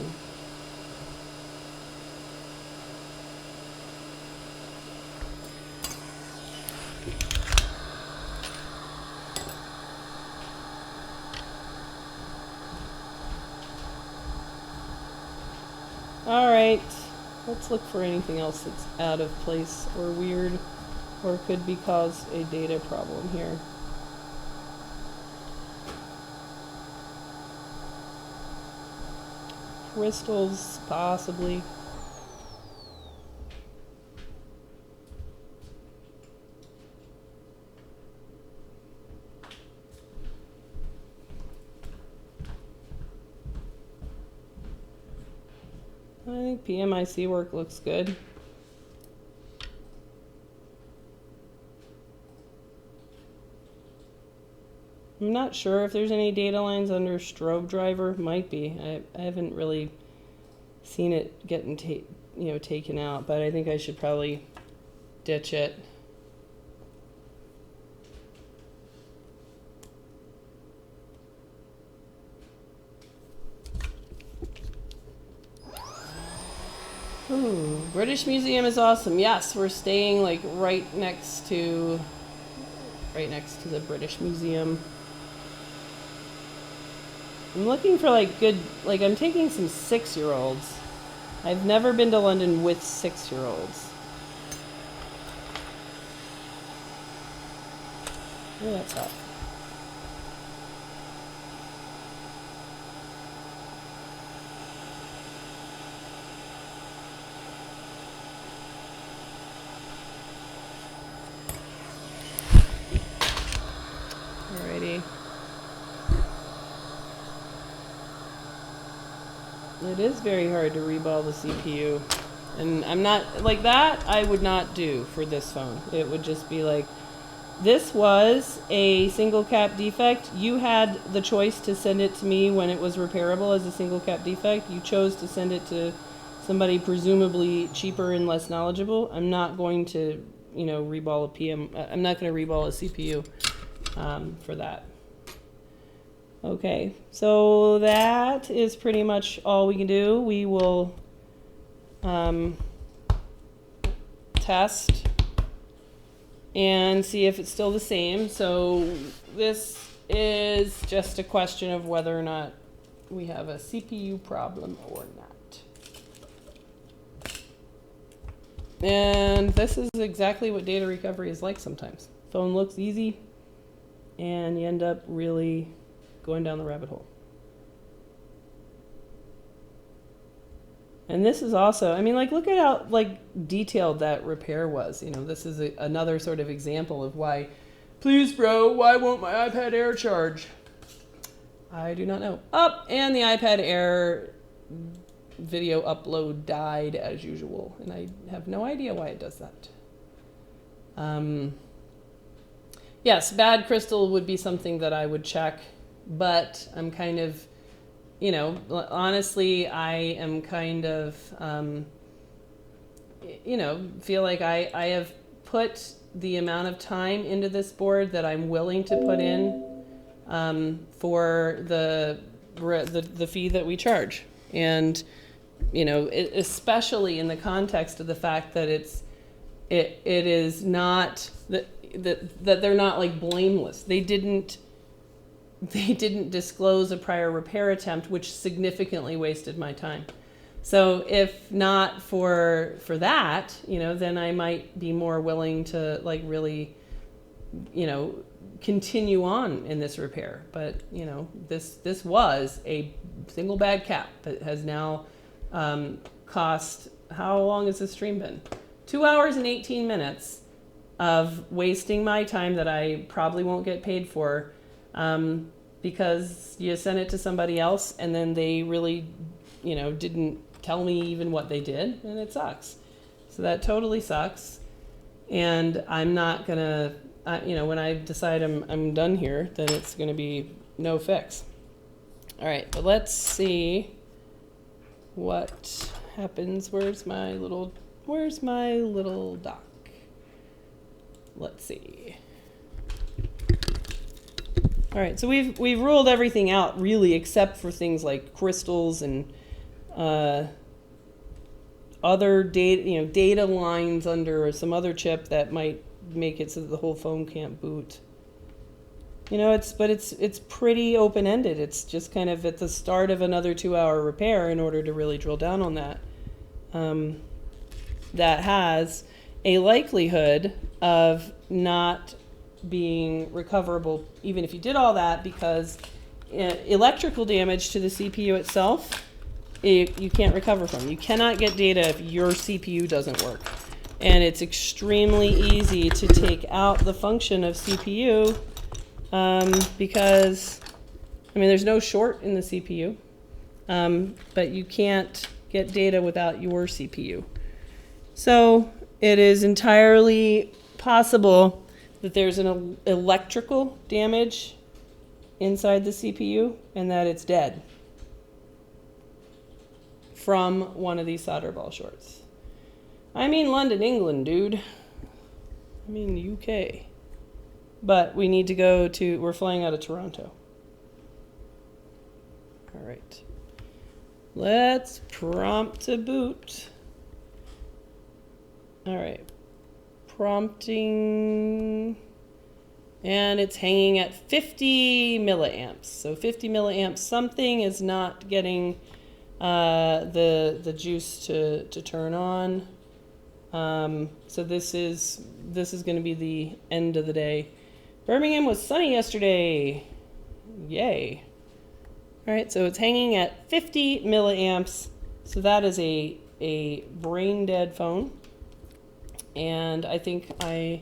All right, let's look for anything else that's out of place or weird or could be cause a data problem here. crystals, possibly. I think PMIC work looks good. I'm not sure if there's any data lines under strobe driver. Might be. I haven't really seen it getting taken out, but I think I should probably ditch it. Ooh, British Museum is awesome. Yes, we're staying like right next to the British Museum. I'm looking for like good, like I'm taking some 6-year-olds. I've never been to London with 6-year-olds. Oh, that's hot. Alrighty. It is very hard to reball the CPU. And I'm not, like that I would not do for this phone. It would just be like, this was a single cap defect. You had the choice to send it to me when it was repairable as a single cap defect. You chose to send it to somebody presumably cheaper and less knowledgeable. I'm not going to, reball a PM. I'm not going to reball a CPU for that. Okay, so that is pretty much all we can do. We will test and see if it's still the same. So this is just a question of whether or not we have a CPU problem or not. And this is exactly what data recovery is like sometimes. Phone looks easy and you end up really going down the rabbit hole. And this is also, look at how detailed that repair was. This is another sort of example of why, please bro, why won't my iPad Air charge? I do not know. And the iPad Air video upload died as usual, and I have no idea why it does that. Yes, bad crystal would be something that I would check, but I'm kind of, honestly, I am kind of, feel like I have put the amount of time into this board that I'm willing to put in for the fee that we charge. And, especially in the context of the fact that it is not, that they're not like blameless. They didn't disclose a prior repair attempt, which significantly wasted my time. So if not for that, then I might be more willing to really, continue on in this repair. But, this was a single bad cap that has now cost, how long has this stream been? 2 hours and 18 minutes of wasting my time that I probably won't get paid for. Because you sent it to somebody else and then they really, didn't tell me even what they did, and it sucks. So that totally sucks. And I'm not gonna, when I decide I'm done here, then it's gonna be no fix. All right, but let's see what happens. Where's my little doc? Let's see. All right, so we've ruled everything out really, except for things like crystals and other data lines under some other chip that might make it so that the whole phone can't boot. It's pretty open-ended. It's just kind of at the start of another 2-hour repair in order to really drill down on that. That has a likelihood of not being recoverable even if you did all that, because electrical damage to the CPU itself you can't recover from. You cannot get data if your CPU doesn't work. And it's extremely easy to take out the function of CPU because, I mean, there's no short in the CPU, but you can't get data without your CPU. So it is entirely possible that there's an electrical damage inside the CPU and that it's dead from one of these solder ball shorts. I mean London, England, dude. I mean UK. But we need to go to, we're flying out of Toronto. All right. Let's prompt to boot. All right. Prompting. And it's hanging at 50 milliamps. So 50 milliamps, something is not getting the juice to turn on. So this is going to be the end of the day. Birmingham was sunny yesterday. Yay. All right, so it's hanging at 50 milliamps. So that is a brain dead phone. And I think I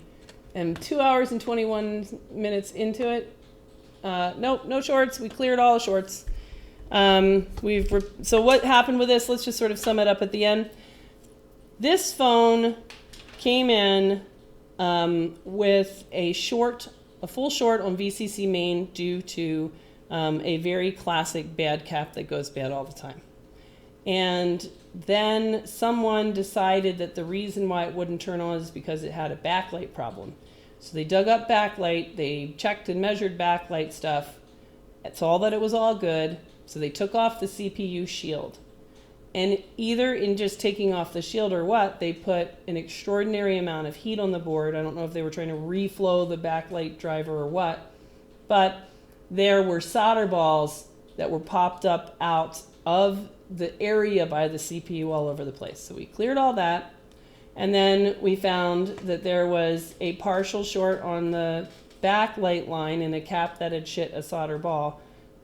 am 2 hours and 21 minutes into it. Nope, no shorts. We cleared all the shorts. So what happened with this? Let's just sort of sum it up at the end. This phone came in with a full short on VCC main due to a very classic bad cap that goes bad all the time. And then someone decided that the reason why it wouldn't turn on is because it had a backlight problem. So they dug up backlight, they checked and measured backlight stuff, saw that it was all good, so they took off the CPU shield. And either in just taking off the shield or what, they put an extraordinary amount of heat on the board. I don't know if they were trying to reflow the backlight driver or what, but there were solder balls that were popped up out of the area by the CPU all over the place. So we cleared all that. And then we found that there was a partial short on the backlight line in a cap that had shit a solder ball.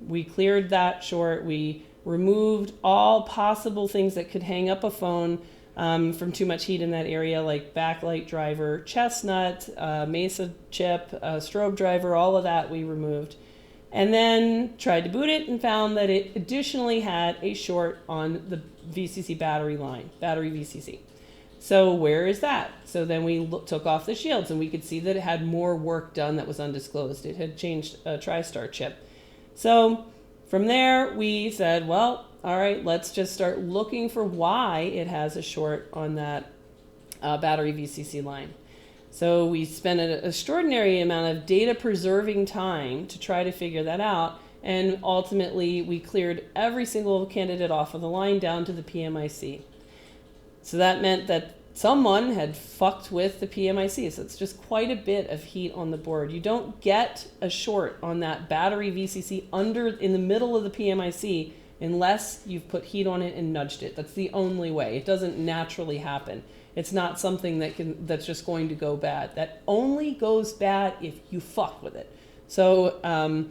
We cleared that short. We removed all possible things that could hang up a phone from too much heat in that area, like backlight driver, chestnut, Mesa chip, strobe driver, all of that we removed. And then tried to boot it and found that it additionally had a short on the VCC battery line, battery VCC. So where is that? So then we took off the shields and we could see that it had more work done that was undisclosed. It had changed a TriStar chip. So from there we said, well, all right, let's just start looking for why it has a short on that battery VCC line. So we spent an extraordinary amount of data preserving time to try to figure that out. And ultimately we cleared every single candidate off of the line down to the PMIC. So that meant that someone had fucked with the PMIC. So it's just quite a bit of heat on the board. You don't get a short on that battery VCC in the middle of the PMIC unless you've put heat on it and nudged it. That's the only way. It doesn't naturally happen. It's not something that's just going to go bad. That only goes bad if you fuck with it. So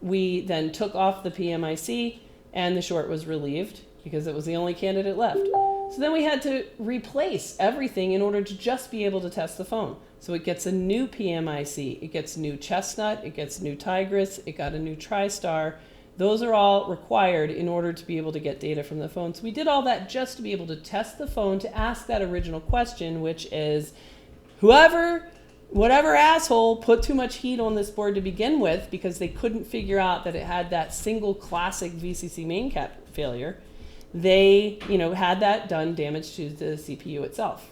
we then took off the PMIC and the short was relieved because it was the only candidate left. So then we had to replace everything in order to just be able to test the phone. So it gets a new PMIC, it gets new chestnut, it gets new Tigris, it got a new TriStar. Those are all required in order to be able to get data from the phone. So we did all that just to be able to test the phone, to ask that original question, which is whatever asshole put too much heat on this board to begin with because they couldn't figure out that it had that single classic VCC main cap failure. They, had that done damage to the CPU itself.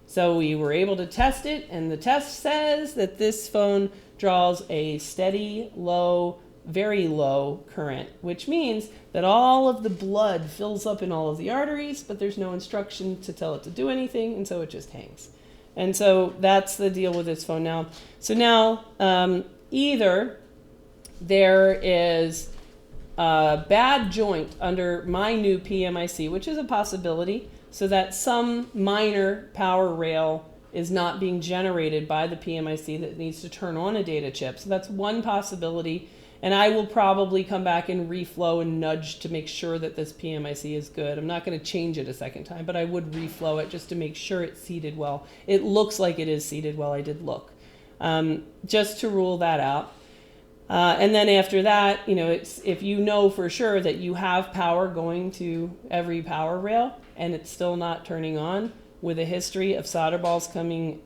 So we were able to test it, and the test says that this phone draws a steady, low, very low current, which means that all of the blood fills up in all of the arteries, but there's no instruction to tell it to do anything, and so it just hangs. And so that's the deal with this phone now. So now either there is a bad joint under my new PMIC, which is a possibility, so that some minor power rail is not being generated by the PMIC that needs to turn on a data chip. So that's one possibility. And I will probably come back and reflow and nudge to make sure that this PMIC is good. I'm not going to change it a second time, but I would reflow it just to make sure it's seated well. It looks like it is seated well. I did look. Just to rule that out. And then after that, it's, if you know for sure that you have power going to every power rail and it's still not turning on, with a history of solder balls coming,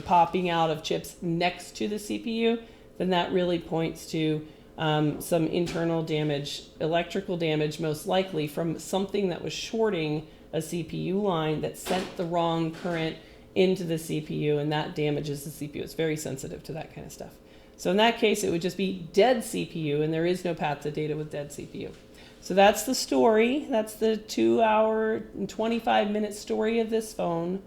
popping out of chips next to the CPU, then that really points to some internal damage, electrical damage, most likely from something that was shorting a CPU line that sent the wrong current into the CPU, and that damages the CPU. It's very sensitive to that kind of stuff. So in that case, it would just be dead CPU, and there is no path to data with dead CPU. So that's the story. That's the 2-hour and 25-minute story of this phone.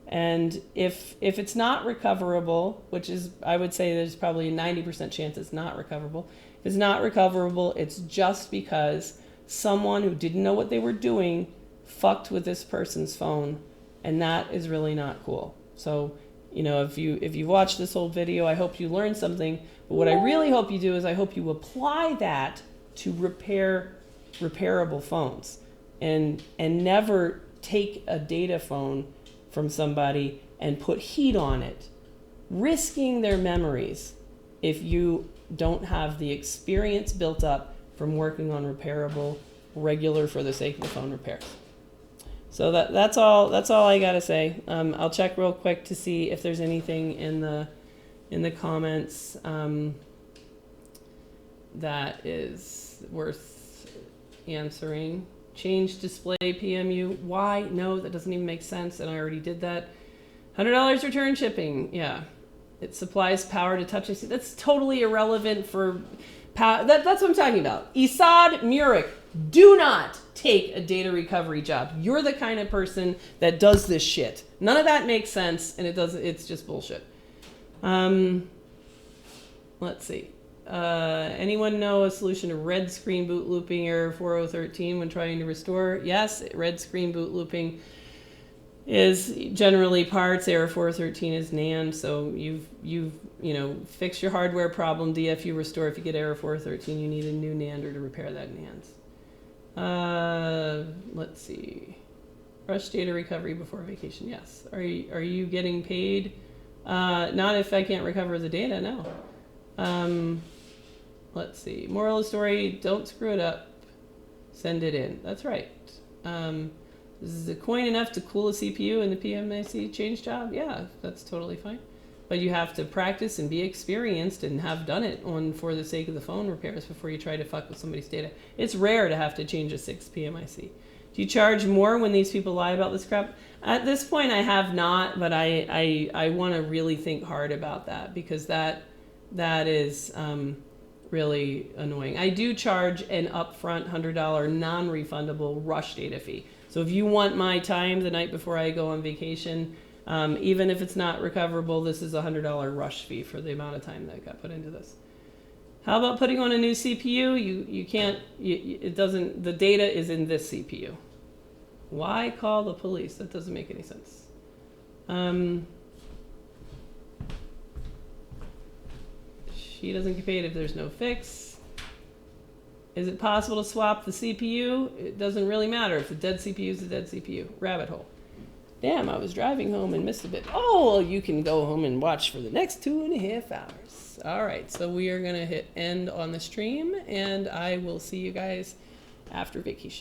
And if it's not recoverable, which is, I would say there's probably a 90% chance it's not recoverable. If it's not recoverable, it's just because someone who didn't know what they were doing fucked with this person's phone, and that is really not cool. So, if you watch this whole video, I hope you learned something. But what I really hope you do is I hope you apply that to repairable phones, and never take a data phone from somebody and put heat on it, risking their memories if you don't have the experience built up from working on repairable, regular for the sake of the phone repairs. So that's all I gotta say. I'll check real quick to see if there's anything in the comments that is worth answering. Change display PMU. Why? No, that doesn't even make sense, and I already did that. $100 return shipping. Yeah, it supplies power to touch IC. That's totally irrelevant for power. That's what I'm talking about. Isad Murik, do not take a data recovery job. You're the kind of person that does this shit. None of that makes sense, and it's just bullshit. Let's see. Anyone know a solution to red screen boot looping error 4013 when trying to restore? Yes, red screen boot looping is generally parts. Error 413 is NAND. So you've fixed your hardware problem. DFU restore. If you get error 413, you need a new NAND to repair that NAND. Let's see. Rush data recovery before vacation. Yes. Are you getting paid? Not if I can't recover the data. No. Let's see. Moral of the story, don't screw it up. Send it in. That's right. Is the coin enough to cool a CPU in the PMIC change job? Yeah, that's totally fine. But you have to practice and be experienced and have done it for the sake of the phone repairs before you try to fuck with somebody's data. It's rare to have to change a 6 PMIC. Do you charge more when these people lie about this crap? At this point, I have not, but I want to really think hard about that, because that is really annoying. I do charge an upfront $100 non-refundable rush data fee. So if you want my time the night before I go on vacation, even if it's not recoverable, this is a $100 rush fee for the amount of time that got put into this. How about putting on a new CPU? You can't, it doesn't, the data is in this CPU. Why call the police? That doesn't make any sense. She doesn't get paid if there's no fix. Is it possible to swap the CPU? It doesn't really matter. If the dead CPU is the dead CPU. Rabbit hole. Damn, I was driving home and missed a bit. Oh, well, you can go home and watch for the next 2.5 hours. All right, so we are going to hit end on the stream, and I will see you guys after vacation.